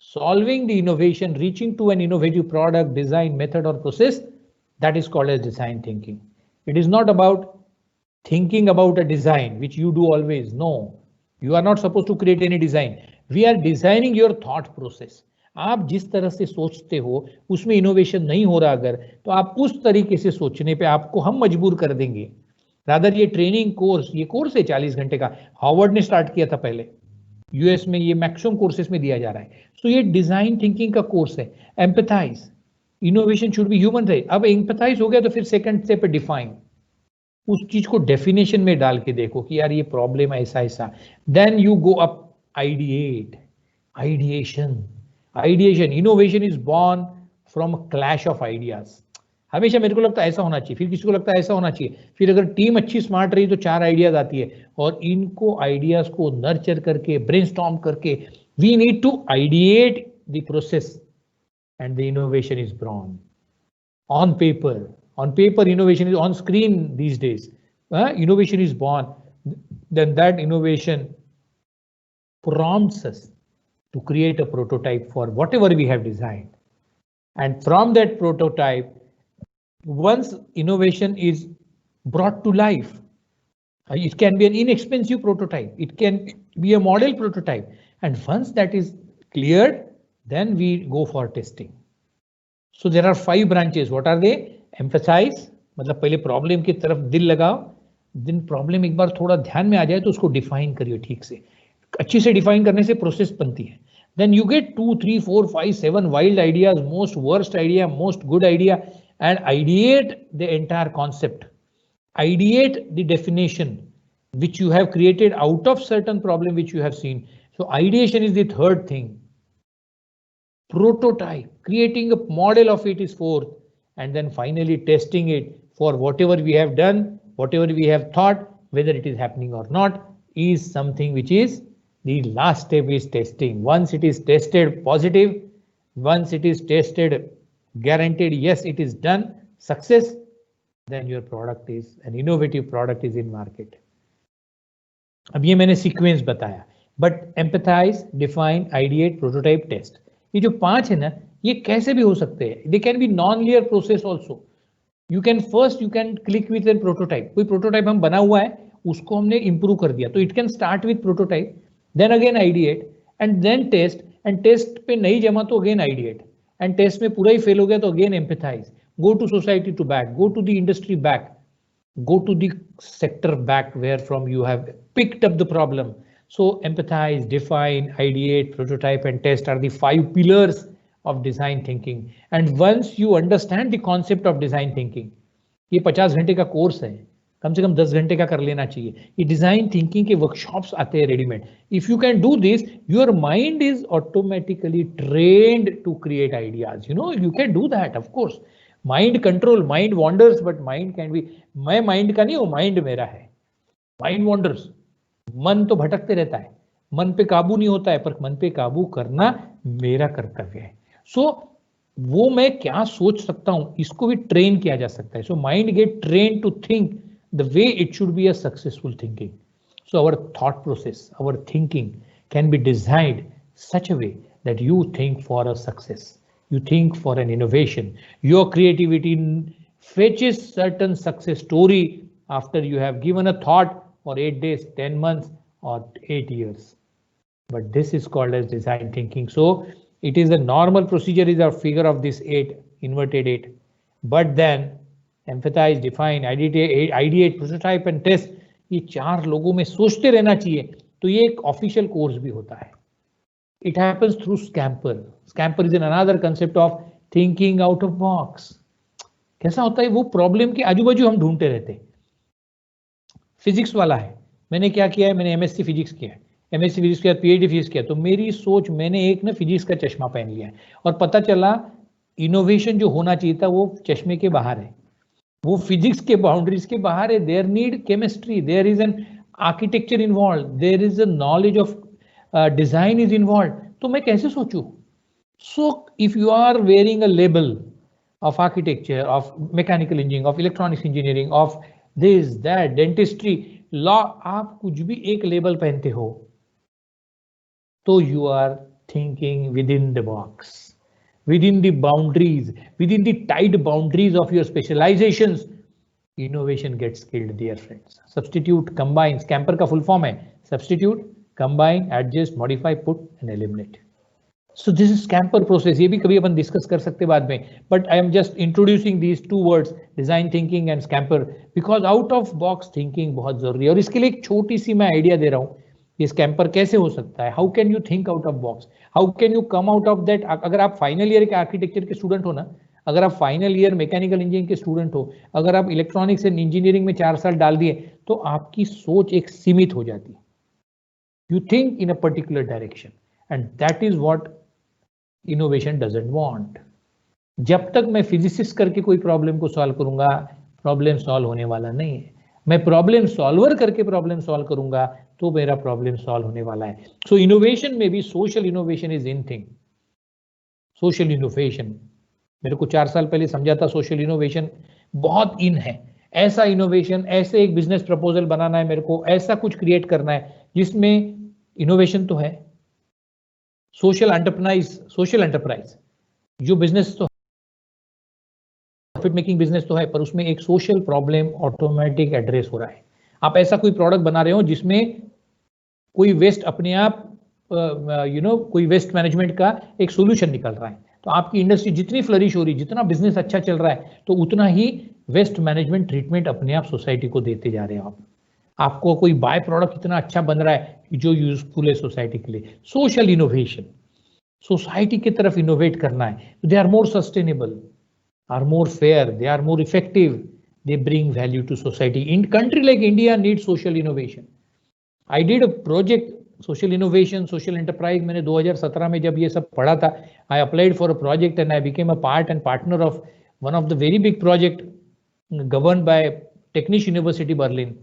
solving the innovation, reaching to an innovative product, design, method, or process, that is called as design thinking. It is not about thinking about a design which you do always. No, you are not supposed to create any design. We are designing your thought process. आप जिस तरह से सोचते हो उसमें innovation नहीं हो रहा अगर, तो आप उस तरीके से सोचने पे आपको हम मजबूर कर देंगे। रादर ये ट्रेनिंग कोर्स, ये कोर्स है 40 घंटे का, हार्वर्ड ने स्टार्ट किया था पहले, यूएस में ये मैक्सिमम कोर्सेस में दिया जा रहा है। सो ये डिजाइन थिंकिंग का कोर्स है। Empathise, innovation should be human right. अब एम्पैथाइज हो गया तो फिर सेकंड स्टेप पे डिफाइन, उस चीज को डेफिनेशन में डाल के देखो कि यार ये प्रॉब्लम ऐसा ऐसा, then you go up ideate, ideation. Innovation is born from a clash of ideas. हमेशा मेरे को लगता है ऐसा होना चाहिए, फिर किसी को लगता है ऐसा होना चाहिए, फिर अगर टीम अच्छी स्मार्ट रही तो 4 आइडियाज आती है, और इनको आइडियाज को नर्चर करके, ब्रेनस्टॉर्म करके, we need to ideate the process and the innovation is born on paper. On paper, innovation is on screen these days. Innovation is born. Then that innovation prompts us to create a prototype for whatever we have designed. And from that prototype, once innovation is brought to life, it can be an inexpensive prototype. It can be a model prototype. And once that is cleared, then we go for testing. So there are 5 branches. What are they? Emphasise, मतलब पहले problem की तरफ दिल लगाओ, दिन problem एक बार थोड़ा ध्यान में आ जाए तो उसको डिफाइन करिए ठीक से, अच्छी से डिफाइन करने से प्रोसेस बनती है। then you get 2, 3, 4, 5, 7 wild ideas, most worst idea, most good idea, and ideate the entire concept. Ideate the definition which you have created out of certain problem which you have seen. So ideation is the third thing. Prototype, creating a model of it is fourth, and then finally testing it for whatever we have done, whatever we have thought, whether it is happening or not, is something which is the last step is testing. Once it is tested positive, once it is tested guaranteed, yes, it is done, success, then your product is an innovative product is in market. अब ये मैंने sequence बताया, but empathise, define, ideate, prototype, test, ये जो 5 है ना, ये कैसे भी हो सकते हैं. They can be non linear process also. You can click with an prototype. कोई प्रोटोटाइप हम बना हुआ है, उसको हमने इंप्रूव कर दिया, तो it can start with prototype, then again ideate and then test, and test पे नहीं जमा तो अगेन आइडिएट, एंड टेस्ट में पूरा ही फेल हो गया तो again empathise, go to society to back, go to the industry back, go to the sector back where from you have picked up the problem. So empathize, define, ideate, prototype and test are the 5 pillars of design thinking. And once you understand the concept of design thinking, ये 50 घंटे का course है, कम से कम 10 घंटे का कर लेना चाहिए. ये डिजाइन थिंकिंग के वर्कशॉप्स आते हैं readymade. If you can do this, your mind is automatically trained to create ideas. You know, you can do that. Of course mind control, mind wonders, but mind can be, मैं mind का नहीं हूं, mind मेरा है. Mind wonders, मन तो भटकते रहता है, मन पे काबू नहीं होता है, पर मन पे काबू करना मेरा कर्तव्य है. सो वो मैं क्या सोच सकता हूं, इसको भी ट्रेन किया जा सकता है. So mind get train to think the way it should be a successful thinking. So our thought process, our thinking can be designed such a way that you think for a success. You think for an innovation. Your creativity fetches certain success story after you have given a thought for 8 days, 10 months or 8 years. But this is called as design thinking. So it is a normal procedure, is a figure of this 8, inverted 8. But then empathize, define, ideate, prototype and test. ये 4 लोगों में सोचते रहना चाहिए. तो ये एक official course भी होता है. It happens through Scamper. Scamper is another concept of thinking out of box. कैसा होता है, वो प्रॉब्लम के आजू बाजू हम ढूंढते रहते. फिजिक्स वाला है, मैंने क्या किया है, मैंने एमएससी फिजिक्स किया है, एमएससी फिजिक्स किया, पीएचडी फिजिक्स किया, तो मेरी सोच, मैंने एक ना फिजिक्स का चश्मा पहन लिया है और पता चला इनोवेशन जो होना चाहिए था वो चश्मे के बाहर है, वो फिजिक्स के बाउंड्रीज के बाहर है. There need chemistry, there is an architecture involve, there is a knowledge of design is involve. तो मैं कैसे सोचूं? So if you are wearing a label of architecture, of mechanical engineering, of electronics engineering, of this that, dentistry, law, आप कुछ भी एक label पहनते हो तो you are thinking within the box, within the boundaries, within the tight boundaries of your specializations. Innovation gets killed, dear friends. Substitute, combine. Scamper का full form है substitute, combine, adjust, modify, put and eliminate. So this is Scamper process. ये भी कभी अपन discuss कर सकते बाद में, but I am just introducing these 2 words, design thinking and Scamper, because out of box thinking बहुत जरूरी है. और इसके लिए एक छोटी सी मैं आइडिया दे रहा हूँ, ये Scamper कैसे हो सकता है. How can you think out of box, how can you come out of that. अगर आप फाइनल ईयर के आर्किटेक्चर के स्टूडेंट हो ना, अगर आप फाइनल ईयर मैकेनिकल इंजीनियरिंग के स्टूडेंट हो, अगर आप इलेक्ट्रॉनिक्स एंड इंजीनियरिंग में 4 साल डाल दिए तो आपकी सोच एक सीमित हो जाती है. You think in a particular direction, and that is what innovation doesn't want. जब तक मैं फिजिसिस्ट करके कोई प्रॉब्लम को सॉल्व करूंगा, प्रॉब्लम सॉल्व होने वाला नहीं है. मैं प्रॉब्लम सॉल्वर करके प्रॉब्लम सॉल्व करूंगा तो मेरा प्रॉब्लम सॉल्व होने वाला है. सो इनोवेशन में भी social innovation is in thing. Social innovation मेरे को 4 साल पहले समझा था, सोशल इनोवेशन बहुत इन है. ऐसा इनोवेशन, ऐसे एक बिजनेस प्रपोजल बनाना है मेरे को, ऐसा कुछ क्रिएट करना है जिसमें इनोवेशन तो है. सोशल एंटरप्राइज जो बिजनेस तो प्रॉफिट मेकिंग बिजनेस तो है, पर उसमें एक सोशल प्रॉब्लम ऑटोमेटिक एड्रेस हो रहा है. आप ऐसा कोई प्रोडक्ट बना रहे हो जिसमें कोई वेस्ट अपने आप कोई वेस्ट मैनेजमेंट का एक सोल्यूशन निकल रहा है, तो आपकी इंडस्ट्री जितनी फ्लरिश हो रही, जितना बिजनेस अच्छा चल रहा है, तो उतना ही वेस्ट मैनेजमेंट ट्रीटमेंट अपने आप सोसाइटी को देते जा रहे हो. आपको कोई बाय प्रोडक्ट इतना अच्छा बन रहा है जो यूजफुल है सोसाइटी के लिए. Social innovation. सोसाइटी की तरफ इनोवेट करना है, they are more sustainable, are more fair, they are more effective, they bring value to society. In country like India needs social innovation. I did a project social innovation, social enterprise. मैंने 2017 में जब ये सब पढ़ा था, I applied for a project and I became a part and partner of one of the very big project governed by Technische University Berlin.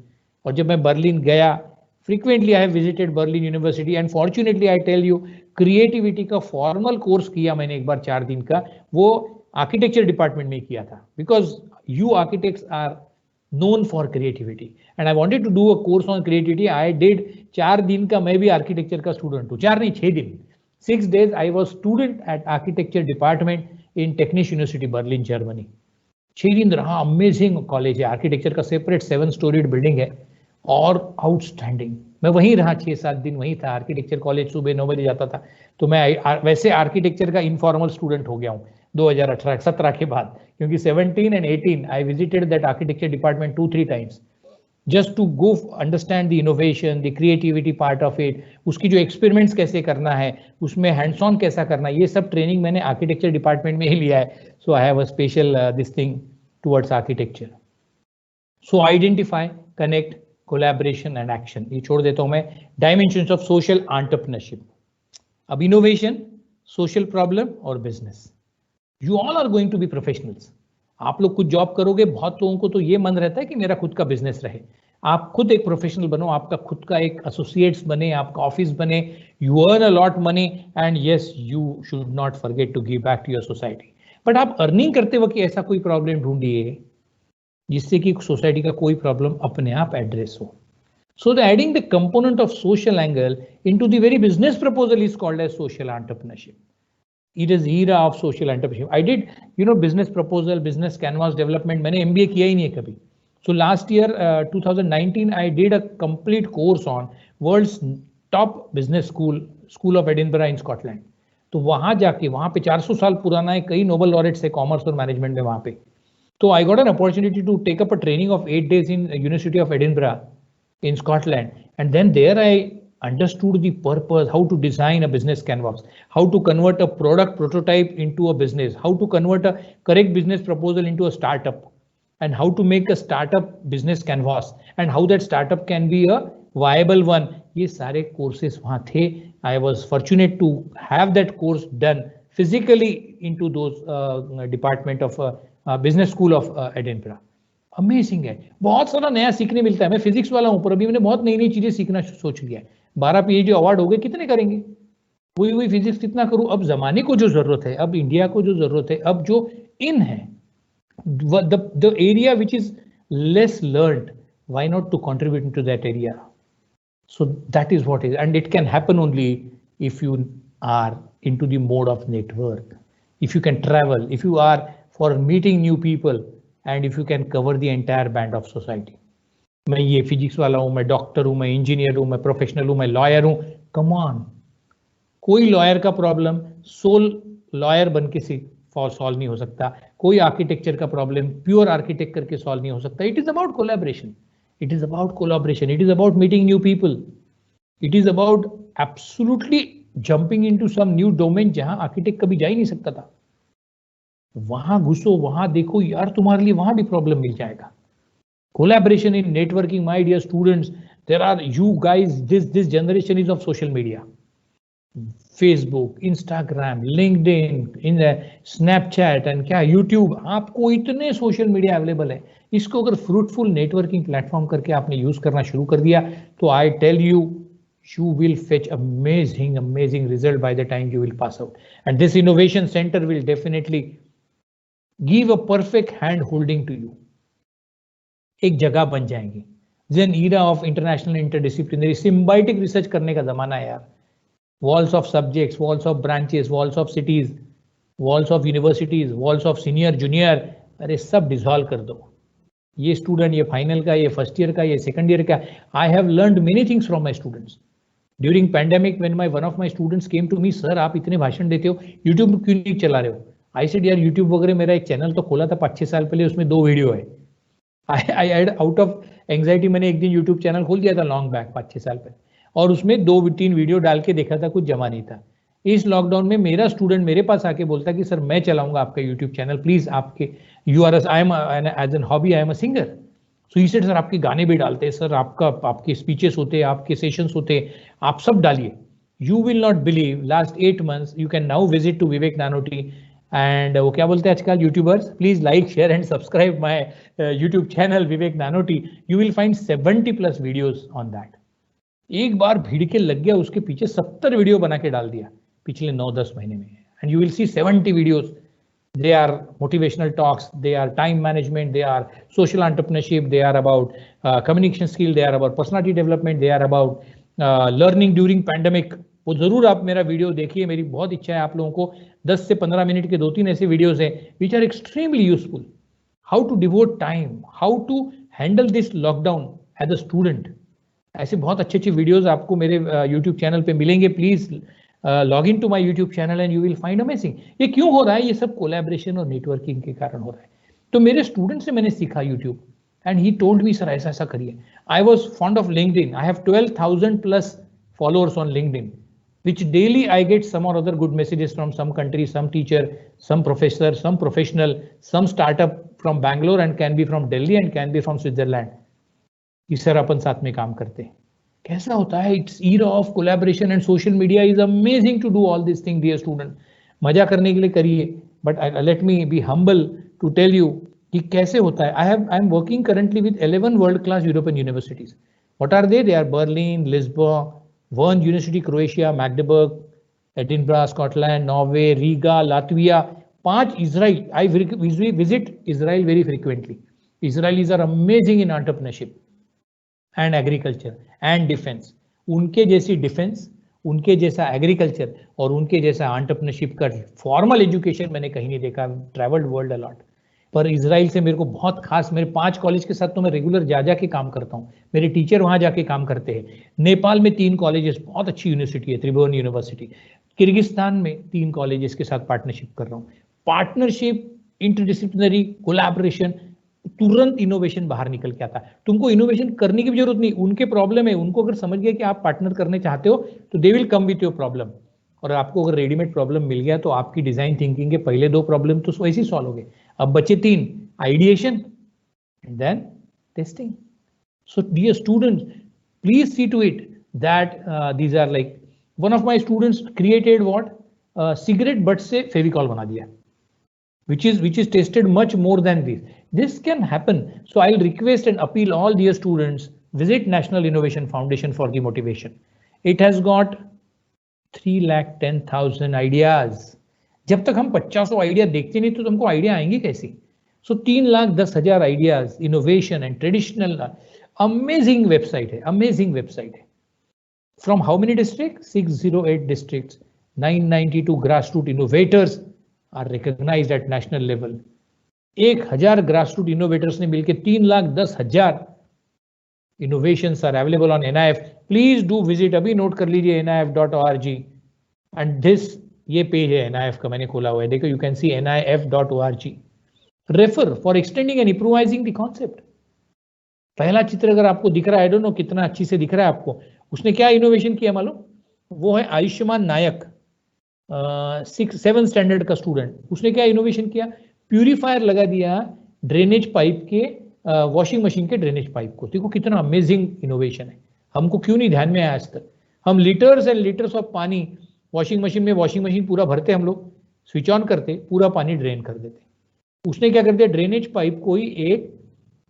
और जब मैं बर्लिन गया, frequently I have visited Berlin University and fortunately I tell you, creativity का formal course किया मैंने एक बार 4 दिन का, वो आर्किटेक्चर डिपार्टमेंट में किया था, because you architects are known for creativity and I wanted to do a course on creativity. I did 4 दिन का, मैं भी आर्किटेक्चर का स्टूडेंट हूँ, 4 नहीं 6 दिन, 6 days I was student at architecture department in Technische University Berlin, Germany. 6 दिन रहा, अमेजिंग कॉलेज है, आर्किटेक्चर का सेपरेट 7 स्टोरीड बिल्डिंग है और आउटस्टैंडिंग. मैं वहीं रहा 6-7 दिन, वहीं था. आर्किटेक्चर कॉलेज सुबह 9 बजे जाता था, तो मैं वैसे आर्किटेक्चर का इनफॉर्मल स्टूडेंट हो गया हूँ 2018-17 के बाद, क्योंकि 17 and 18 I visited that architecture department 2-3 times just to go understand the innovation, the creativity part of it, उसकी जो experiments कैसे करना है, उसमें hands on कैसा करना है, ये सब ट्रेनिंग मैंने आर्किटेक्चर डिपार्टमेंट में ही लिया है. So I have a special this thing towards architecture. So identify, connect, collaboration and action. ये छोड़ देता हूँ मैं. Dimensions of social entrepreneurship. अब innovation, social problem और business. You all are going to be professionals. आप लोग कुछ जॉब करोगे, बहुत लोगों को तो ये मन रहता है कि मेरा खुद का बिजनेस रहे. आप खुद एक प्रोफेशनल बनो, आपका खुद का एक एसोसिएट्स बने, आपका ऑफिस बने, you earn a lot money and yes you should not forget to give back to your society. But आप अर्निंग करते वक्त ऐसा कोई प्रॉब्लम ढूंढिए जिससे कि सोसाइटी का कोई प्रॉब्लम अपने आप एड्रेस हो. So the adding the component of social angle into the very business proposal is called as social entrepreneurship. It is era of social entrepreneurship. I did, business proposal, business canvas development. मैंने MBA किया ही नहीं है कभी. So last year, 2019, I did a complete course on world's top business school of Edinburgh in Scotland. तो वहाँ जाके, वहाँ पे 400 साल पुराना है, कई नोबल लॉरेट्स है कॉमर्स और मैनेजमेंट में वहाँ पे. तो I got an opportunity to take up a training of 8 days in University of Edinburgh in Scotland, and then there I understood the purpose, how to design a business canvas, how to convert a product prototype into a business, how to convert a correct business proposal into a startup, and how to make a startup business canvas, and how that startup can be a viable one. ये सारे courses वहाँ थे. I was fortunate to have that course done physically into those department of business school of Edinburgh. Amazing है, बहुत सारा नया सीखने मिलता है. मैं फिजिक्स वाला हूँ, पर अभी मैंने बहुत नई नई चीजें सीखना सोच लिया है. 12 PhD अवार्ड हो गए, कितने करेंगे? वही फिजिक्स कितना करूँ? अब जमाने को जो जरूरत है, अब इंडिया को जो जरूरत है, अब जो इन है, the area which is less learned, why not to contribute into that area? So that is what is, and it can happen only if you are into the mode of network, if you can travel, if you are for meeting new people, and if you can cover the entire band of society. मैं ये physics वाला हूँ, मैं doctor हूँ, मैं engineer हूँ, मैं professional हूँ, मैं लॉयर हूँ. कम ऑन, कोई लॉयर का प्रॉब्लम सोल लॉयर बन के सॉल्व नहीं हो सकता. कोई आर्किटेक्चर का प्रॉब्लम प्योर आर्किटेक्ट करके सॉल्व नहीं हो सकता. It is about collaboration. It is about collaboration. It is about meeting new people. It is about absolutely jumping into some new domain जहां आर्किटेक्ट कभी जा ही नहीं सकता था. वहां घुसो, वहां देखो यार, तुम्हारे लिए वहां भी प्रॉब्लम मिल जाएगा. Collaboration in networking, my dear students, there are you guys, this generation is of social media. Facebook, Instagram, LinkedIn, in Snapchat and क्या YouTube, आपको इतने सोशल मीडिया अवेलेबल है. इसको अगर फ्रूटफुल नेटवर्किंग प्लेटफॉर्म करके आपने यूज करना शुरू कर दिया, तो I tell you, you will fetch amazing result by the time you will pass out. And this innovation center will definitely give a perfect hand holding to you. एक जगह बन जाएंगी. Then era of international interdisciplinary symbiotic research करने का जमाना है यार. Walls of subjects, walls of branches, walls of cities, walls of universities, walls of senior, junior, अरे सब डिसॉल्व कर दो. ये स्टूडेंट, ये फाइनल का, ये फर्स्ट ईयर का, ये सेकंड ईयर का. I have learned many things from my students during pandemic. When one of my students came to me, sir आप इतने भाषण देते हो, यूट्यूब क्यों नहीं चला रहे हो? आई सेड यार, यूट्यूब वगैरह मेरा एक चैनल तो खोला था 5-6 साल पहले, उसमें 2 वीडियो है. आई आउट ऑफ एंग्जाइटी मैंने एक दिन यूट्यूब चैनल खोल दिया था लॉन्ग बैक 5-6 साल पहले, और उसमें 2-3 वीडियो डाल के देखा था, कुछ जमा नहीं था. इस लॉकडाउन में मेरा स्टूडेंट मेरे पास आके बोलता कि सर मैं चलाऊंगा आपका यूट्यूब चैनल, प्लीज आपके you are I am as an hobby I am a singer, so he said sir आपके गाने भी डालते हैं सर, आपके स्पीचेस होते हैं, आपके सेशंस होते हैं, आप सब डालिए. You will not believe last 8 months you can now visit to Vivek Nanoti and वो क्या बोलते हैं आजकल YouTubers, please like share and subscribe my YouTube channel Vivek Nanoti. You will find 70+ videos on that. एक बार भीड़ के लग गया, उसके पीछे 70 वीडियो बना के डाल दिया पिछले 9-10 महीने में. And you will see 70 videos. They are motivational talks, they are time management, they are social entrepreneurship, they are about communication skill, they are about personality development, they are about learning during pandemic. वो जरूर आप मेरा video देखिए, मेरी बहुत इच्छा है आप लोगों को 10 से 15 मिनट के 2-3 ऐसे वीडियोस हैं which are extremely useful. How to devote time, how to handle this lockdown as a student. ऐसे बहुत अच्छे वीडियोस आपको मेरे YouTube चैनल पे मिलेंगे. Please log in to my YouTube channel and you will find amazing. ये क्यों हो रहा है? ये सब कोलैबोरेशन और नेटवर्किंग के कारण हो रहा है. तो मेरे स्टूडेंट से मैंने सीखा YouTube and he told me sir ऐसा ऐसा करिए. I was fond of LinkedIn. I have 12,000+ followers on LinkedIn which daily I get some or other good messages from some country, some teacher, some professor, some professional, some startup from Bangalore and can be from Delhi and can be from Switzerland. कि sir अपन साथ में काम करते हैं. कैसा होता है? It's era of collaboration and social media is amazing to do all these things, dear student. मजा करने के लिए करिए, but let me be humble to tell you कि कैसे होता है. I am working currently with 11 world-class European universities. What are they? They are Berlin, Lisbon, Bern University, Croatia, Magdeburg, Edinburgh, Scotland, Norway, Riga, Latvia, 5 Israel. I visit Israel very frequently. Israelis are amazing in entrepreneurship and agriculture and defense. उनके जैसी defence, उनके जैसा agriculture और उनके जैसा entrepreneurship का formal education मैंने कहीं नहीं देखा. ट्रैवल्ड वर्ल्ड अलॉट, पर इजराइल से मेरे को बहुत खास, मेरे 5 कॉलेज के साथ तो मैं रेगुलर जा के काम करता हूँ. मेरे टीचर वहाँ जाके काम करते हैं. नेपाल में 3 कॉलेजेस, बहुत अच्छी यूनिवर्सिटी है, त्रिभुवन यूनिवर्सिटी. किर्गिस्तान में 3 कॉलेजेस के साथ पार्टनरशिप कर रहा हूँ. पार्टनरशिप, इंटरडिसिप्लिनरी कोलैबोरेशन, तुरंत इनोवेशन बाहर निकल के आता है. तुमको इनोवेशन करने की भी जरूरत नहीं. उनके प्रॉब्लम है, उनको अगर समझ गया कि आप पार्टनर करने चाहते हो तो they will come with your problem. और आपको अगर रेडीमेड प्रॉब्लम मिल गया तो आपकी डिजाइन थिंकिंग के पहले 2 प्रॉब्लम तो वैसे ही सॉल्व हो गए. अब बचे 3, ideation and then testing. So dear students, please see to it that these are like, one of my students created what, cigarette butt से फेविकॉल बना दिया, which is tested much more than this. This can happen. So I'll request and appeal all dear students, visit National Innovation Foundation for the motivation. It has got 3,10,000 ideas. जब तक हम 50 idea देखते नहीं तो तुमको आइडिया आएंगे कैसे? So 3,10,000 ideas, innovation and traditional. Amazing website है, अमेजिंग वेबसाइट है. From how many districts? 608 districts. 992 grassroots innovators are recognized at national level. 1,000 grassroots innovators ने मिलकर 3,10,000 innovations are available on NIF. Please do visit. अभी note कर लीजिए nif.org. and this ये page है NIF का, मैंने खोला हुआ है, देखो, you can see nif.org. Refer for extending and improvising the concept. पहला चित्र अगर आपको दिख रहा है, I don't know कितना अच्छी से दिख रहा है आपको, उसने क्या इनोवेशन किया मालूम? वो है आयुष्मान नायक, 6th-7th स्टैंडर्ड का स्टूडेंट. उसने क्या इनोवेशन किया? प्यूरिफायर लगा दिया ड्रेनेज पाइप के, वॉशिंग मशीन के ड्रेनेज पाइप को. देखो कितना अमेजिंग इनोवेशन है. हमको क्यों नहीं ध्यान में आया आज तक? हम लीटर्स एंड लीटर्स ऑफ पानी वॉशिंग मशीन में, वॉशिंग मशीन पूरा भरते, हम लोग स्विच ऑन करते, पूरा पानी ड्रेन कर देते. उसने क्या कर दिया? ड्रेनेज पाइप को ही एक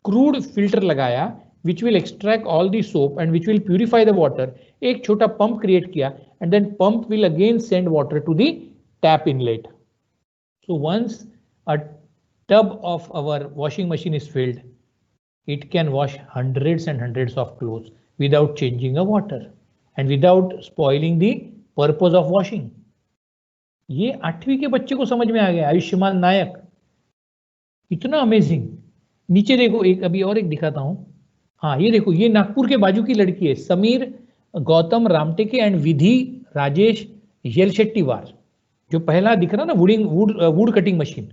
क्रूड फिल्टर लगाया which will extract all the soap and which will purify the water. एक छोटा पंप क्रिएट किया and then pump will again send water to the tap inlet. So once a tub of our washing machine is filled, it can wash hundreds and hundreds of clothes without changing the water and without spoiling the purpose of washing. ये 8वीं के बच्चे को समझ में आ गया. आयुष्मान नायक, इतना amazing. नीचे देखो, एक अभी और एक दिखाता हूं. हाँ, ये देखो, ये नागपुर के बाजू की लड़की है, समीर गौतम रामटेके एंड विधि राजेश येलशेट्टीवार. जो पहला दिख रहा ना, वुड कटिंग मशीन,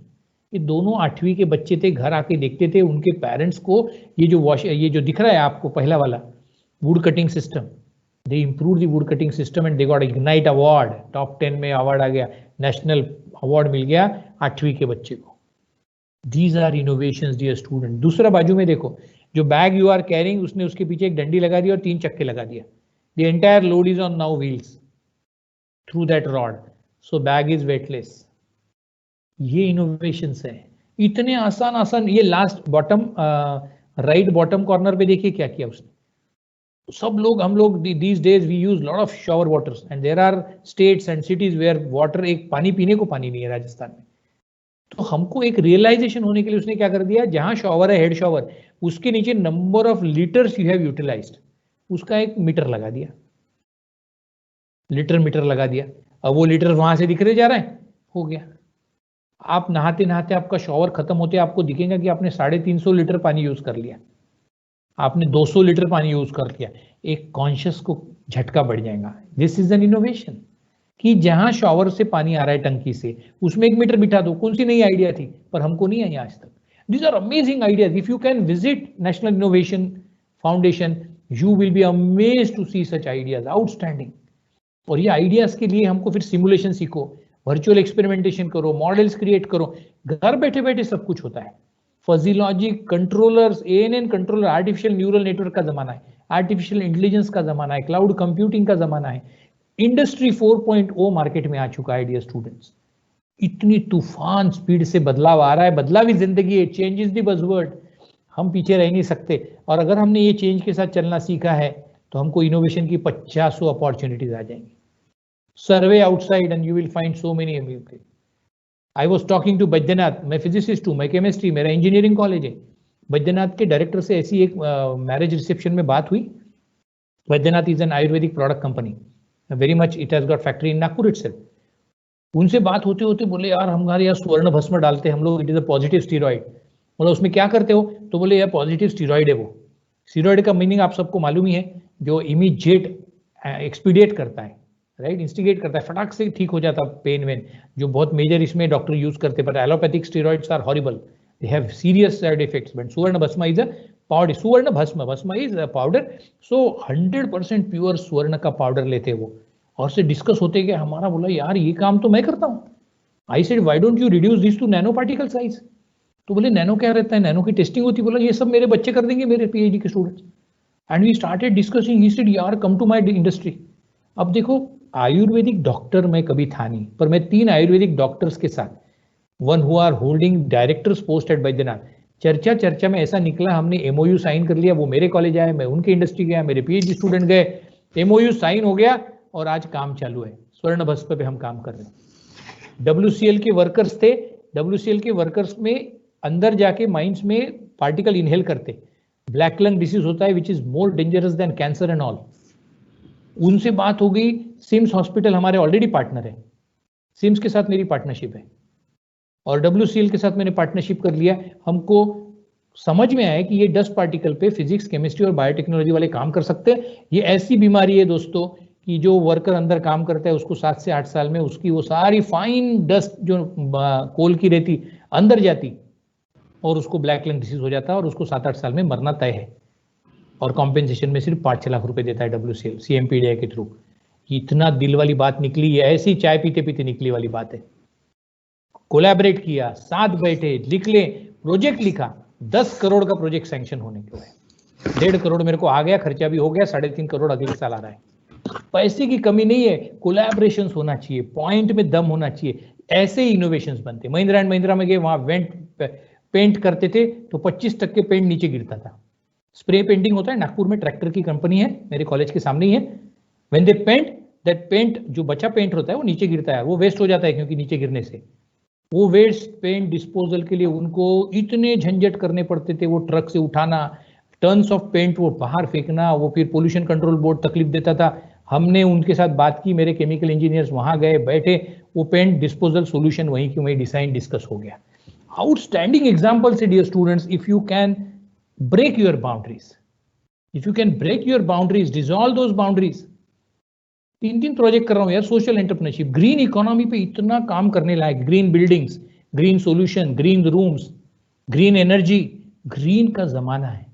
ये दोनों 8वीं के बच्चे थे. घर आके देखते थे उनके पेरेंट्स को, ये जो दिख रहा है आपको पहला वाला would cutting system, They improved the wood cutting system and they got Ignite award. Top 10 में award आ गया, national award मिल गया 8वीं के बच्चे को. These are innovations, dear student. दूसरा बाजू में देखो, जो बैग you are carrying, उसने उसके पीछे एक डंडी लगा दी और 3 चक्के लगा दिया. The entire load is on now wheels through that rod. So bag is weightless. ये innovations है. इतने आसान, ये last bottom right bottom corner पे देखिए क्या किया उसने. सब लोग, हम लोग these days we use lot of shower waters and there are states and cities where water, एक पानी पीने को पानी नहीं है राजस्थान में. तो हमको एक रियलाइजेशन होने के लिए उसने क्या कर दिया, जहां शॉवर है, हेड शॉवर, उसके नीचे number of litres you have utilised, उसका एक मीटर लगा दिया, मीटर लगा दिया. अब वो लीटर वहां से दिख रहे जा रहे हैं, हो गया. आप नहाते नहाते आपका शॉवर खत्म होते आपको दिखेगा कि आपने 350 लीटर पानी यूज कर लिया, आपने 200 लीटर पानी यूज कर लिया. एक कॉन्शियस को झटका बढ़ जाएगा. दिस इज एन इनोवेशन कि जहां शॉवर से पानी आ रहा है टंकी से, उसमें 1 मीटर बिठा दो. कौन सी नई आइडिया थी, पर हमको नहीं आई आज तक. These are amazing ideas. If you can visit National innovation Foundation, you will be amazed to see such ideas. Outstanding. और ये आइडियाज के लिए हमको फिर सिमुलेशन सीखो, वर्चुअल एक्सपेरिमेंटेशन करो, मॉडल्स क्रिएट करो. घर बैठे बैठे सब कुछ होता है. Fuzzy logic, controllers, ANN controller, artificial neural network का जमाना है, आर्टिफिशियल इंटेलिजेंस का जमाना है, क्लाउड कंप्यूटिंग का जमाना है. इंडस्ट्री 4.0 मार्केट में आ चुका है डियर स्टूडेंट्स. इतनी तूफान स्पीड से बदलाव आ रहा है. बदलाव ही जिंदगी है. Change is the buzzword. हम पीछे रह नहीं सकते. और अगर हमने ये चेंज के साथ चलना सीखा है तो हमको इनोवेशन की 50 अपॉर्चुनिटीज आ जाएंगी. Survey outside and you will find so many. I was talking to Baidyanath. मैं फिजिसिस्ट हूँ, मैं केमिस्ट्री, मेरा इंजीनियरिंग कॉलेज है. बैद्यनाथ के डायरेक्टर से ऐसी एक मैरिज रिसेप्शन में बात हुई. Baidyanath is an Ayurvedic product company, very much it has got factory in Nagpur itself. उनसे बात होते होते बोले, यार हमारे यहाँ स्वर्ण भस्म डालते हैं हम लोग, it is a positive steroid. बोला उसमें क्या करते हो, तो बोले यार पॉजिटिव स्टीरॉइड है वो. स्टीरॉइड का मीनिंग आप सबको मालूम ही है, जो इमीडिएट एक्सपीडिएट करता है, राइट, इंस्टिगेट करता है, फटाक से ठीक हो जाता पेन वेन, जो बहुत मेजर इसमें डॉक्टर यूज करते हैं. But allopathic steroids are horrible, they have serious side effects. But स्वर्ण भस्म इज अ पाउडर. सुवर्ण भस्म is a powder. So 100% pure स्वर्ण का पाउडर लेते हैं वो. और से डिस्कस होते कि हमारा, बोला यार ये काम तो मैं करता हूँ. I said why don't you reduce this to nano particle size. तो बोले नैनो क्या रहता है, नैनो की टेस्टिंग होती है. बोला ये सब मेरे बच्चे कर देंगे, मेरे PhD के students. And we started discussing. He said यार कम टू माय इंडस्ट्री. अब देखो, आयुर्वेदिक डॉक्टर मैं कभी था नहीं, पर मैं 3 आयुर्वेदिक डॉक्टर्स के साथ, one who are holding directors post at Baidyanath, चर्चा में ऐसा निकला, हमने MOU साइन कर लिया. वो मेरे कॉलेज आए, मैं उनके इंडस्ट्री गया, मेरे PhD स्टूडेंट गए, MOU साइन हो गया और आज काम चालू है. स्वर्ण भस्म पे हम काम कर रहे हैं. WCL के वर्कर्स थे. WCL के वर्कर्स में अंदर जाके माइंस में पार्टिकल इनहेल करते. ब्लैक लंग डिसीज होता है which is more dangerous than cancer and all. उनसे बात हो गई. सिम्स हॉस्पिटल हमारे ऑलरेडी पार्टनर है, सिम्स के साथ मेरी पार्टनरशिप है और WCL के साथ मैंने पार्टनरशिप कर लिया. हमको समझ में आया कि ये डस्ट पार्टिकल पे फिजिक्स, केमिस्ट्री और बायोटेक्नोलॉजी वाले काम कर सकते हैं. ये ऐसी बीमारी है दोस्तों कि जो वर्कर अंदर काम करता है उसको 7 से 8 साल में उसकी वो सारी फाइन डस्ट जो कोल की रहती अंदर जाती और उसको ब्लैक लंग डिसीज हो जाता है और उसको 7-8 साल में मरना तय है. और कॉम्पेंसेशन में सिर्फ 5-6 लाख रुपए देता है WCL CMPDI के थ्रू. इतना दिल वाली बात निकली है, ऐसी चाय पीते पीते निकली वाली बात है. कोलैबोरेट किया, साथ बैठे, लिख ले, प्रोजेक्ट लिखा. 10 करोड़ का प्रोजेक्ट सैंक्शन होने को है. 1.5 करोड़ मेरे को आ गया, खर्चा भी हो गया. 3.5 करोड़ अगले साल आ रहा है. पैसे की कमी नहीं है, कोलैबोरेशन होना चाहिए, पॉइंट में दम होना चाहिए. ऐसे ही इनोवेशंस बनते. महिंद्रा एंड महिंद्रा में गए, वहां पेंट करते थे तो 25% पेंट नीचे गिरता था. स्प्रे पेंटिंग होता है, नागपुर में ट्रैक्टर की कंपनी है, मेरे कॉलेज के सामने ही है. When they paint, that paint, जो बचा पेंट होता है वो नीचे गिरता है, वो वेस्ट हो जाता है क्योंकि नीचे गिरने से. वो वेस्ट पेंट डिस्पोजल के लिए उनको इतने झंझट करने पड़ते थे. वो ट्रक से उठाना, टन्स ऑफ पेंट वो बाहर फेंकना, वो फिर पोल्यूशन कंट्रोल बोर्ड तकलीफ देता था. हमने उनके साथ बात की, मेरे केमिकल इंजीनियर्स वहां गए, बैठे, वो पेंट डिस्पोजल सोल्यूशन वहीं की वहीं डिजाइन डिस्कस हो गया. Outstanding examples dear students. If you can break your boundaries, if you can break your boundaries, dissolve those boundaries. 3 project कर रहा हूं यार. सोशल एंटरप्रेन्योरशिप, ग्रीन इकोनॉमी पे इतना काम करने लायक. Green buildings, green solution, green rooms, green energy. Green का जमाना है.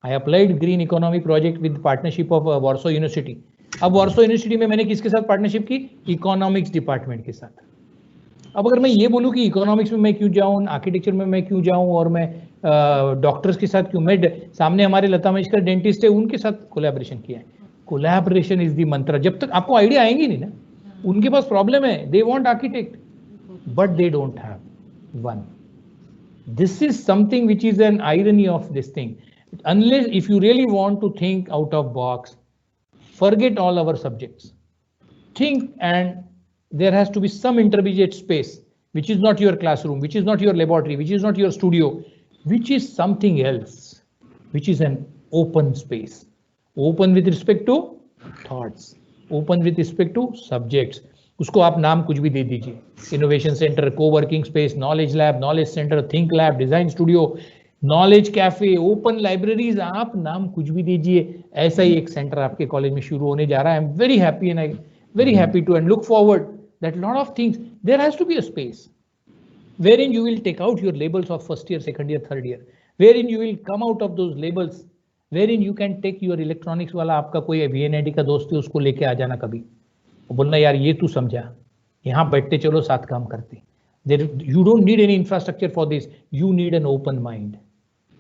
I applied green economy project with partnership of Warsaw university. अब वार्सो यूनिवर्सिटी में मैंने किसके साथ पार्टनरशिप की? इकोनॉमिक्स डिपार्टमेंट के साथ। अब अगर मैं ये बोलूँ कि इकोनॉमिक्स में मैं क्यों जाऊँ, आर्किटेक्चर में मैं क्यों जाऊँ, और मैं डॉक्टर्स के साथ क्यों, मैं सामने हमारे लता मंगेशकर डेंटिस्ट है, उनके साथ कोलैबोरेशन किया है। कोलैबोरेशन इज द मंत्र। जब तक आपको आइडिया आएंगी नहीं ना, उनके पास प्रॉब्लम है, they want architect but they don't have one. This is something which is an irony of this thing. Unless if you really want to think out of box, forget all our subjects. Think, and there has to be some intermediate space, which is not your classroom, which is not your laboratory, which is not your studio, which is something else, which is an open space. Open with respect to thoughts, open with respect to subjects. उसको आप नाम कुछ भी दे दीजिए, innovation centre, coworking space, knowledge lab, knowledge centre, think lab, design studio, knowledge cafe, open libraries, आप नाम कुछ भी दीजिए। ऐसा ही एक सेंटर आपके कॉलेज में शुरू होने जा रहा है। I am very happy and I very happy to and look forward that lot of things, there has to be a space wherein you will take out your labels of first year, second year, third year, wherein you will come out of those labels, wherein you can take your electronics वाला आपका कोई VNIT का दोस्त है, उसको लेके आ जाना कभी, बोलना यार ये तू समझा, यहाँ बैठते चलो साथ काम करते। You don't need any infrastructure for this. You need an open mind.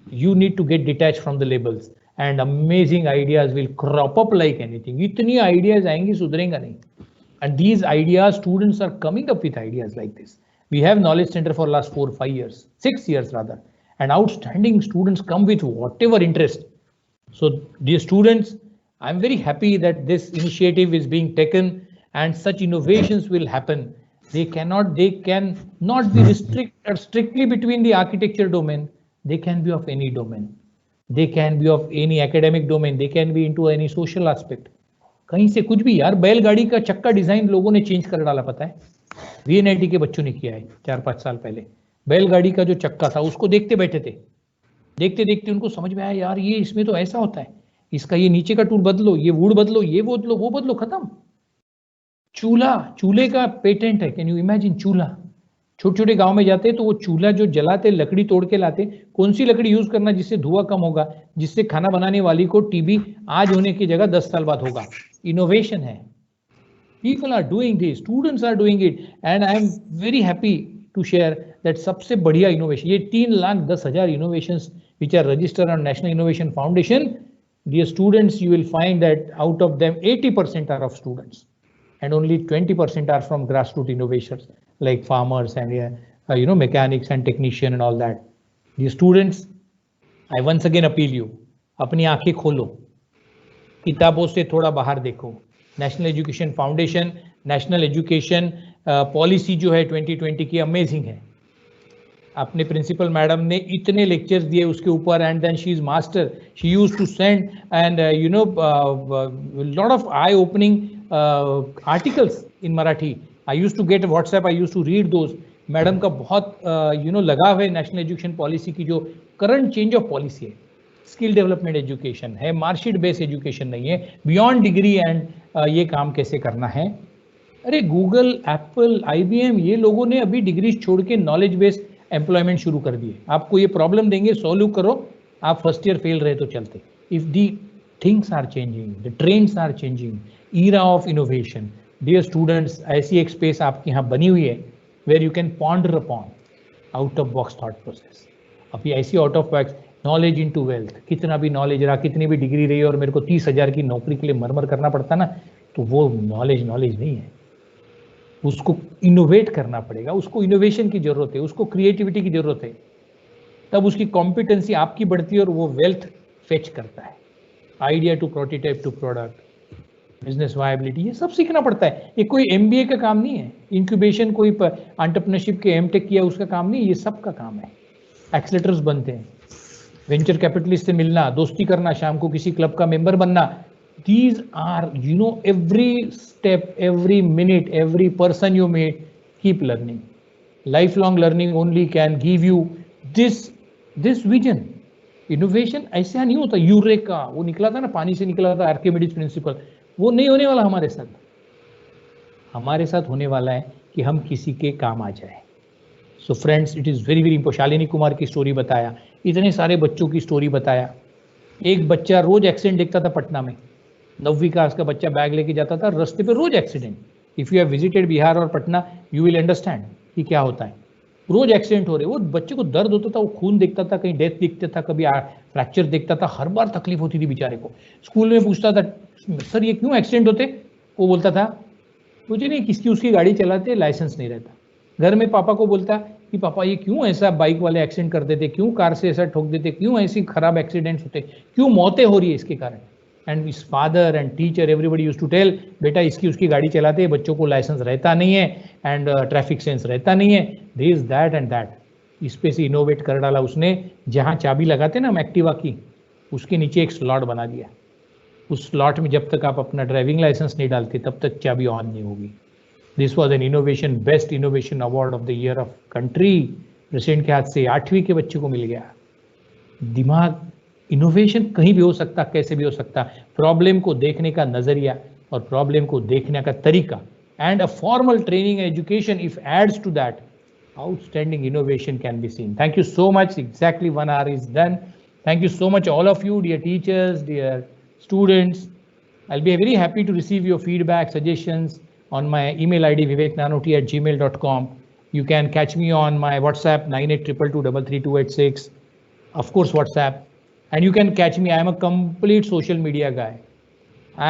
You need to get detached from the labels, and amazing ideas will crop up like anything. इतनी ideas आएंगी, सुधरेगा नहीं। And these ideas, students are coming up with ideas like this. We have knowledge center for last 4-5 years, 6 years rather, and outstanding students come with whatever interest. So dear students, I'm very happy that this initiative is being taken, and such innovations will happen. They cannot be restricted strictly between the architecture domain. They can be of any domain. They can be of any academic domain. They can be into any social aspect. कहीं से कुछ भी यार, बैलगाड़ी का चक्का design लोगों ने चेंज कर डाला, पता है? VNIT के बच्चों ने किया है 4-5 साल पहले। बैलगाड़ी का जो चक्का था उसको देखते बैठे थे, देखते देखते उनको समझ में आया यार ये इसमें तो ऐसा होता है, इसका ये नीचे का टूल बदलो, ये वुड बदलो, ये बदलो, वो बदलो, खत्म। चूल्हे का पेटेंट है। Can you imagine? चूल्हा, छोटे छोटे गांव में जाते तो वो चूल्हा जो जलाते, लकड़ी तोड़ के लाते, कौन सी लकड़ी यूज करना जिससे धुआं कम होगा, जिससे खाना बनाने वाली को टीबी आज होने की जगह 10 साल बाद होगा। इनोवेशन है। People are doing this, students are doing it, and I am very happy to share that सबसे बढ़िया innovation, ये 3,10,000 innovations which are registered on National Innovation Foundation. Dear students, you will find that out of them 80% are of students, and only 20% are from grassroots innovations like farmers and mechanics and technician and all that. Dear students, I once again appeal you, अपनी आंखें खोलो, किताबों से थोड़ा बाहर देखो। National education foundation, national education policy जो है 2020 की अमेजिंग है। अपने प्रिंसिपल मैडम ने इतने लेक्चर्स दिए उसके ऊपर, and then she is master, she used to send and lot of I opening articles in Marathi. I used to get WhatsApp, I used to read those. Madam का बहुत लगाव है नेशनल एजुकेशन पॉलिसी की, जो current change of policy है। Skill development education है, marksheet based education नहीं है, बियॉन्ड डिग्री एंड ये काम कैसे करना है। अरे गूगल, एप्पल, IBM, ये लोगों ने अभी डिग्री छोड़ के नॉलेज बेस्ड एम्प्लॉयमेंट शुरू कर दिए। आपको ये प्रॉब्लम देंगे, सॉल्व करो, आप फर्स्ट ईयर फेल रहे तो चलते। If the things are changing, the trends are changing, era of innovation. Dear students, ऐसी एक स्पेस आपके यहाँ बनी हुई है where you can ponder upon out of box thought process. अभी ऐसी out of box knowledge into wealth, कितना भी नॉलेज रहा, कितनी भी डिग्री रही और मेरे को 30,000 की नौकरी के लिए मरमर करना पड़ता ना, तो वो नॉलेज नहीं है। उसको इनोवेट करना पड़ेगा, उसको इनोवेशन की जरूरत है, उसको क्रिएटिविटी की जरूरत है, तब उसकी कॉम्पिटेंसी आपकी बढ़ती है और वो वेल्थ फेच करता है। Idea to prototype to product, business viability, ये सब सीखना पड़ता है। ये कोई MBA का काम नहीं है, इंक्यूबेशन कोई एंटरप्रेन्योरशिप के M.Tech किया उसका काम नहीं, ये सब का काम है। एक्सेलेटर्स बनते हैं, वेंचर कैपिटलिस्ट से मिलना, दोस्ती करना, शाम को किसी क्लब का मेंबर बनना। These are, every step, every minute, every person you meet, keep learning. Lifelong learning only can give you this vision. Innovation ऐसा नहीं होता, यूरेका वो निकला था ना, पानी से निकला था, आर्किमिडीज प्रिंसिपल, वो नहीं होने वाला हमारे साथ। हमारे साथ होने वाला है कि हम किसी के काम आ जाए। So friends, it is very important. Shalini Kumar की स्टोरी बताया, इतने सारे बच्चों की स्टोरी बताया। एक बच्चा रोज एक्सीडेंट देखता था पटना में, 9वीं क्लास का बच्चा बैग लेके जाता था, रास्ते पे रोज accident. If you have visited Bihar और पटना यू विल अंडरस्टैंड कि क्या होता है. रोज एक्सीडेंट हो रहे. वो बच्चे को दर्द होता था, वो खून देखता था, कहीं डेथ दिखता था, कभी फ्रैक्चर देखता था, हर बार तकलीफ होती थी बेचारे को. स्कूल में पूछता था सर ये क्यों एक्सीडेंट होते, वो बोलता था मुझे नहीं, किसकी उसकी गाड़ी चलाते लाइसेंस नहीं रहता. घर में पापा को बोलता कि पापा ये क्यों ऐसा बाइक वाले एक्सीडेंट कर देते, क्यों कार से ऐसा ठोक देते, क्यों ऐसी खराब एक्सीडेंट्स होते, क्यों मौतें हो रही है इसके कारण. And his father and teacher everybody used to tell बेटा इसकी उसकी गाड़ी चलाते हैं, बच्चों को लाइसेंस रहता नहीं है एंड ट्रैफिक सेंस रहता नहीं है, दिस दैट एंड दैट. इस पे से इनोवेट कर डाला उसने. जहाँ चाबी लगाते ना हम एक्टिवा की, उसके नीचे एक स्लॉट बना दिया. उस स्लॉट में जब तक आप अपना ड्राइविंग लाइसेंस नहीं डालते तब तक चाबी ऑन नहीं होगी. This was an innovation, best innovation award of the year of country. President के हाथ से 8वीं के बच्चे को मिल गया. दिमाग, इनोवेशन कहीं भी हो सकता, कैसे भी हो सकता. प्रॉब्लम को देखने का नजरिया और प्रॉब्लम को देखने का तरीका and a formal training education if aids to that, outstanding innovation can be seen. Thank you so much. Exactly 1 hour is done. Thank you so much all of you, dear teachers, dear students. I'll be very happy to receive your feedback, suggestions on my email ID viveknanoti@gmail.com. You can catch me on my WhatsApp 9822233286. Of course WhatsApp. And you can catch me. I am a complete social media guy.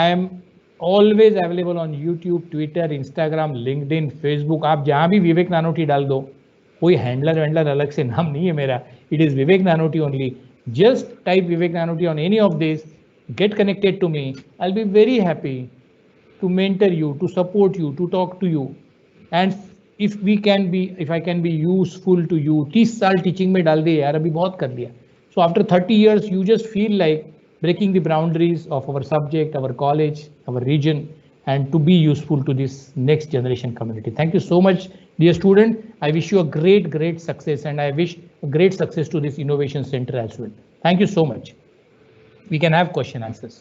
I am always available on YouTube, Twitter, Instagram, LinkedIn, Facebook. आप जहाँ भी विवेक नानोटी डाल दो, कोई handler अलग से नाम नहीं है मेरा. It is Vivek Nanoti only. Just type Vivek Nanoti on any of these. Get connected to me. I'll be very happy to mentor you, to support you, to talk to you. And if I can be useful to you. 30 साल teaching में डाल दिए यार, अभी बहुत कर दिया. So after 30 years, you just feel like breaking the boundaries of our subject, our college, our region, and to be useful to this next generation community. Thank you so much, dear student. I wish you a great success, and I wish a great success to this innovation center as well. Thank you so much. We can have question answers.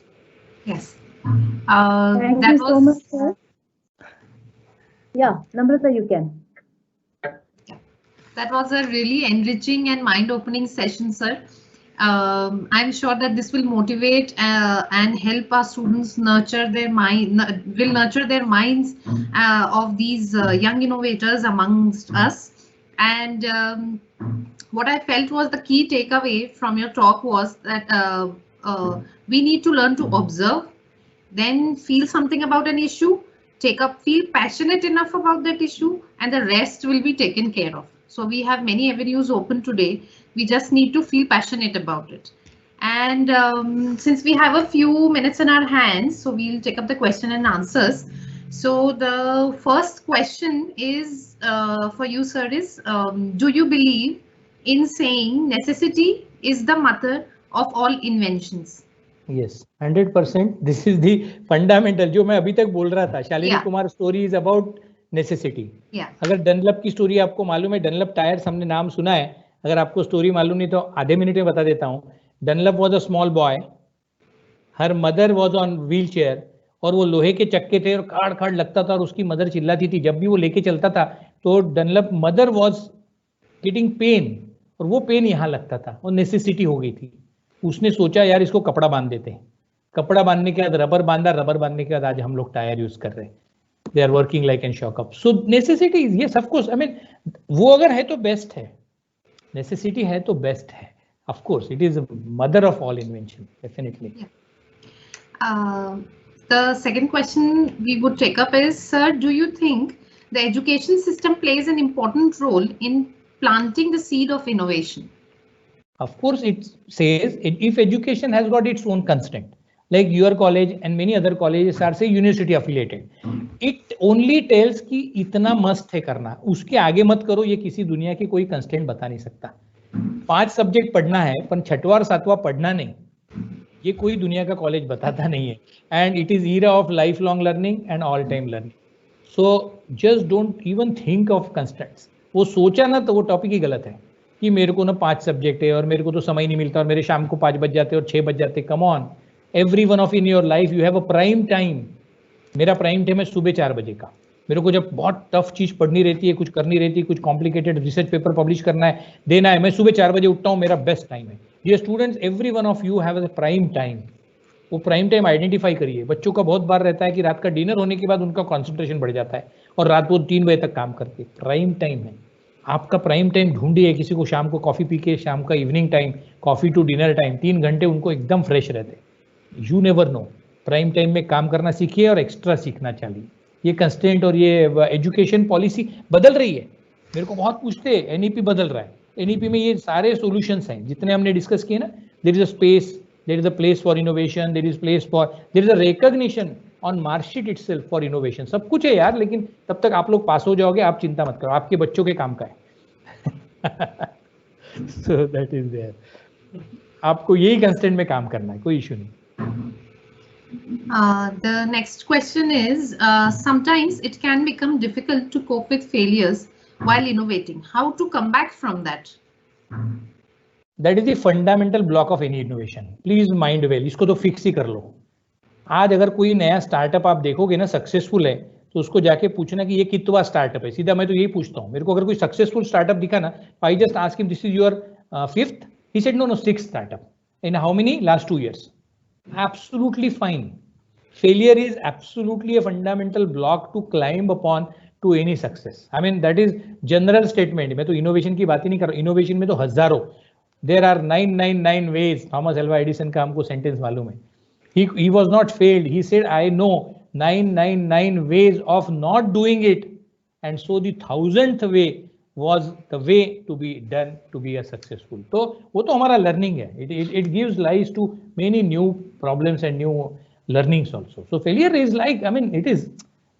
Yes. Thank you so much, sir. Yeah, Namrata, you can. That was a really enriching and mind-opening session, sir. I'm sure that this will motivate and help our students nurture their minds of these young innovators amongst us. And what I felt was the key takeaway from your talk was that we need to learn to observe, then feel something about an issue, feel passionate enough about that issue, and the rest will be taken care of. So we have many avenues open today. We just need to feel passionate about it. And since we have a few minutes in our hands, so we'll take up the question and answers. So the first question is for you, sir, is do you believe in saying necessity is the mother of all inventions? Yes, 100%. This is the fundamental. जो मैं अभी तक बोल रहा था, Shalini Kumar story is about necessity. अगर Dunlop की story आपको मालूम है, डनलप टायर्स हमने नाम सुना है, अगर आपको स्टोरी मालूम नहीं तो आधे मिनट में बता देता हूँ. Dunlop was a small boy, her mother was on wheel chair, और वो लोहे के चक्के थे और खाड़ खाड़ लगता था और उसकी मदर चिल्लाती थी. जब भी वो लेके चलता था तो Dunlop mother was getting pen, और वो पेन यहाँ लगता था और नेसेसिटी हो गई थी. उसने सोचा यार इसको कपड़ा बांध देते हैं. कपड़ा बांधने के बाद रबर बांधा, रबर बांधने के बाद आज हम लोग टायर यूज कर रहे हैं. They are working like an shock up. So necessity is, yes, of course. I mean, वो अगर है तो best है. Necessity है तो best है. Of course, it is the mother of all invention. Definitely. The second question we would take up is, sir, do you think the education system plays an important role in planting the seed of innovation? Of course, it says if education has got its own constraint, like your college and many other colleges are say university affiliated, it only tells कि इतना मस्त है करना, उसके आगे मत करो. ये किसी दुनिया की कोई कंस्टेंट बता नहीं सकता. 5 सब्जेक्ट पढ़ना है पर 6वां और 7वां पढ़ना नहीं, ये कोई दुनिया का कॉलेज बताता नहीं है. And it is era of life long learning and all time learning. So just don't even think of constants. वो सोचा ना तो वो टॉपिक ही गलत है कि मेरे को ना 5 सब्जेक्ट है और मेरे को तो समय नहीं मिलता और मेरे शाम को 5 बज जाते और 6 बज जाते. Come on, every one of in your life you have a prime time. मेरा प्राइम टाइम है सुबह 4 बजे का. मेरे को जब बहुत टफ चीज पढ़नी रहती है, कुछ करनी रहती है, कुछ कॉम्प्लिकेटेड रिसर्च पेपर पब्लिश करना है, देना है, मैं सुबह 4 बजे उठता हूँ, मेरा बेस्ट टाइम है. Dear students, every one of you have a prime time. वो प्राइम टाइम आइडेंटिफाई करिए। बच्चों का बहुत बार रहता है कि रात का डिनर होने के बाद उनका कंसंट्रेशन बढ़ जाता है और रात को 3 बजे तक काम करते। प्राइम टाइम है आपका, प्राइम टाइम ढूंढिए। किसी को शाम को कॉफी पी के, शाम का evening time, coffee to dinner time, 3 घंटे उनको एकदम फ्रेश रहते। You never know, prime time में काम करना सीखिए और एक्स्ट्रा सीखना चाहिए। ये कंस्टेंट और ये एजुकेशन पॉलिसी बदल रही है। मेरे को बहुत पूछते हैं एनईपी बदल रहा है, एनईपी में ये सारे सॉल्यूशंस हैं जितने हमने डिस्कस किए ना। There is a space, there is a place for innovation, there is place for, there is a recognition on marksheet itself for innovation. सब कुछ है यार, लेकिन तब तक आप लोग पास हो जाओगे, आप चिंता मत करो, आपके बच्चों के काम का है। So that is there. आपको यही कंस्टेंट में काम करना है, कोई इशू नहीं। The next question is, sometimes it can become difficult to cope with failures while innovating. How to come back from that? That is the fundamental block of any innovation. Please mind well, इसको तो fix ही कर लो। आज अगर कोई नया startup आप देखोगे ना सक्सेसफुल है, तो उसको जाके पूछना कि ये कितवा स्टार्टअप है। सीधा मैं तो यही पूछता हूँ, मेरे को अगर कोई सक्सेसफुल स्टार्टअप दिखा ना, I just ask him, this is your 5th? He said no, 6th startup. In how many? Last 2 years. Absolutely fine. Failure is absolutely a fundamental block to climb upon to any success. I mean that is general statement. मैं तो innovation की बात ही नहीं कर रहा। innovation में तो हजारों, there are 999 ways. Thomas Alva Edison का हमको सेंटेंस मालूम है। He was not failed. He said I know 999 ways of not doing it, and so the 1000th way was the way to be done to be a successful. तो वो तो हमारा learning है। It gives rise to many new problems and new learnings also. So failure is like, I mean it is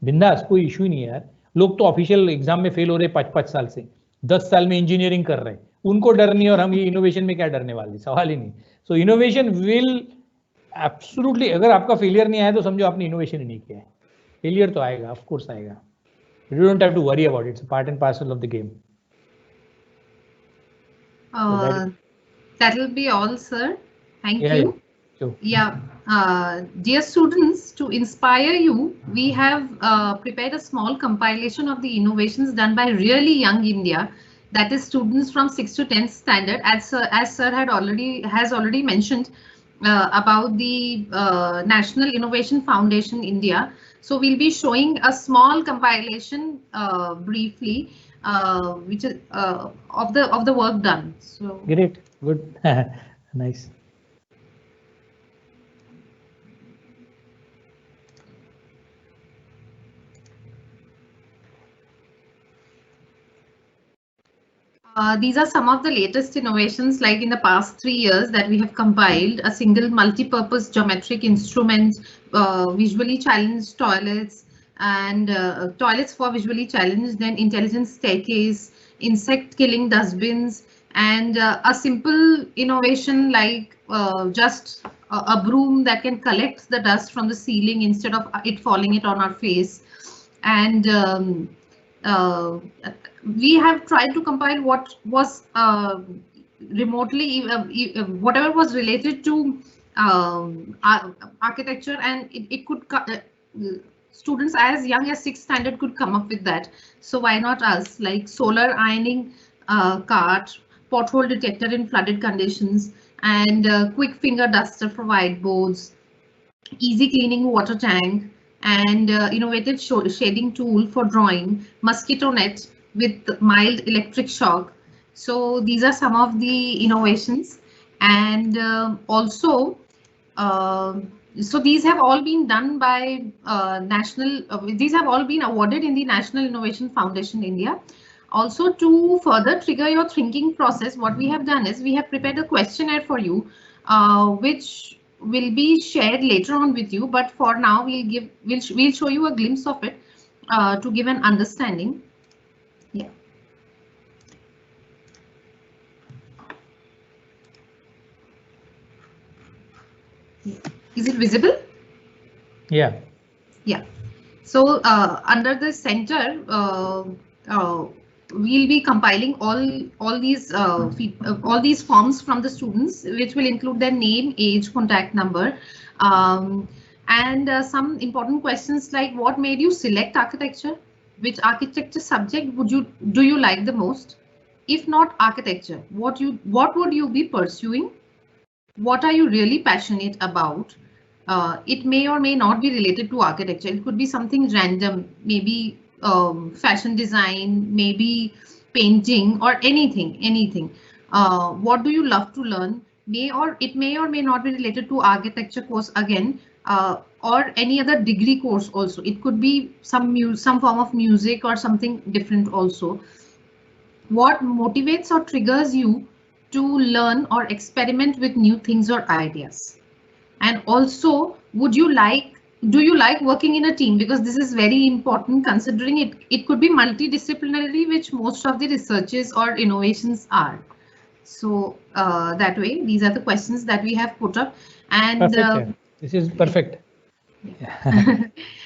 बिंदास, कोई issue ही नहीं है यार। लोग तो ऑफिशियल एग्जाम में फेल हो रहे 5-5 साल से, 10 साल में इंजीनियरिंग कर रहे हैं, उनको डर नहीं, और हम ये इनोवेशन में क्या डरने वाले, सवाल ही नहीं। सो इनोवेशन विल एब्सोल्युटली, अगर आपका फेलियर नहीं आया तो समझो आपने इनोवेशन ही नहीं किया है। फेलियर तो आएगा, ऑफ कोर्स आएगा, you don't have to worry about it, it's part and parcel of the game. That will be all, sir. Thank Yeah, you. Sure. Yeah, dear students, to inspire you, we have prepared a small compilation of the innovations done by really young India, that is students from 6th to 10th standard. As sir has already mentioned about the National Innovation Foundation India. So we'll be showing a small compilation briefly, which is of the work done. So Great, good, nice. These are some of the latest innovations, like in the past 3 years that we have compiled: a single multi-purpose geometric instrument, visually challenged toilets, and toilets for visually challenged, then intelligent staircase, insect killing dustbins, and a simple innovation like just a broom that can collect the dust from the ceiling instead of it falling on our face. And we have tried to compile what was remotely whatever was related to architecture, and it could students as young as 6th standard could come up with that. So why not us? Like solar ironing cart, pothole detector in flooded conditions, and quick finger duster for whiteboards, easy cleaning water tank, and innovative shading tool for drawing, mosquito net with mild electric shock. So these are some of the innovations, and also so these have all been done by these have all been awarded in the National Innovation Foundation India. Also, to further trigger your thinking process, what we have done is we have prepared a questionnaire for you, which will be shared later on with you, but for now we'll show you a glimpse of it to give an understanding. Yeah. Is it visible? Yeah. Yeah. So under the center, we'll be compiling all these forms from the students, which will include their name, age, contact number, and some important questions like what made you select architecture? Which architecture subject do you like the most? If not architecture, what would you be pursuing? What are you really passionate about? It may or may not be related to architecture. It could be something random, maybe fashion design, maybe painting, or anything. What do you love to learn? It may or may not be related to architecture course again, or any other degree course also. It could be some form of music or something different also. What motivates or triggers you to learn or experiment with new things or ideas? And also, do you like working in a team? Because this is very important, considering it could be multidisciplinary, which most of the researches or innovations are. So that way, these are the questions that we have put up. And perfect. Yeah. This is perfect.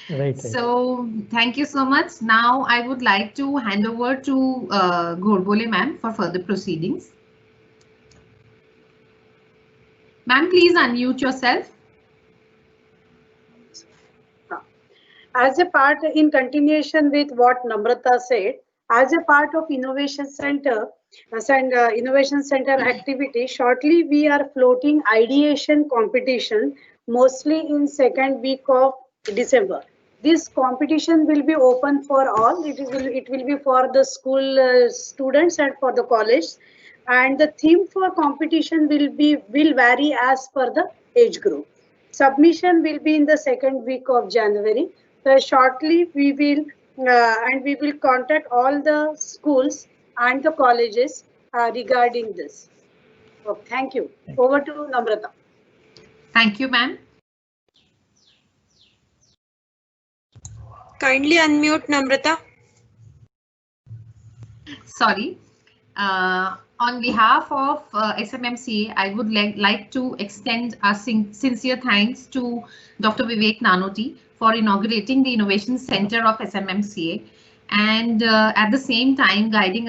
Right. So thank you so much. Now I would like to hand over to Ghorpole ma'am for further proceedings. Ma'am, please unmute yourself. As a part, in continuation with what Namrata said, as a part of Innovation Center activity, shortly we are floating ideation competition, mostly in second week of December. This competition will be open for all. It will be for the school students and for the college. And the theme for competition will vary as per the age group. Submission will be in the second week of January. So shortly we will contact all the schools and the colleges regarding this. So thank you. Over to Namrata. Thank you, ma'am. Kindly unmute Namrata. Sorry. On behalf of SMMCA, I would like to extend our sincere thanks to Dr. Vivek Nanoti for inaugurating the Innovation Center of SMMCA, and at the same time guiding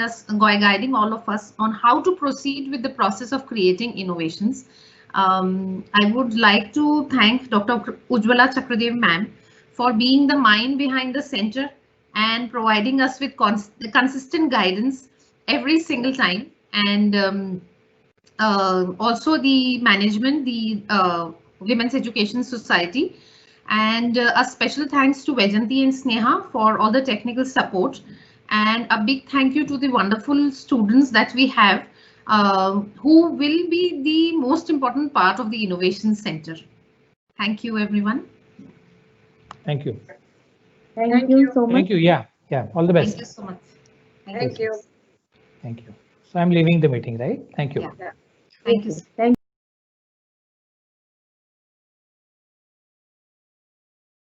all of us on how to proceed with the process of creating innovations. I would like to thank Dr. Ujjwala Chakradev ma'am for being the mind behind the center and providing us with consistent guidance every single time, and also the management, the Women's Education Society, and a special thanks to Vajanti and Sneha for all the technical support, and a big thank you to the wonderful students that we have, who will be the most important part of the Innovation Center. Thank you, everyone. Thank you. Thank you so much. Thank you. Yeah. All the best. Thank you so much. Thank you. Thank you. So I'm leaving the meeting, right? Thank you. Yeah. Thank you. Thank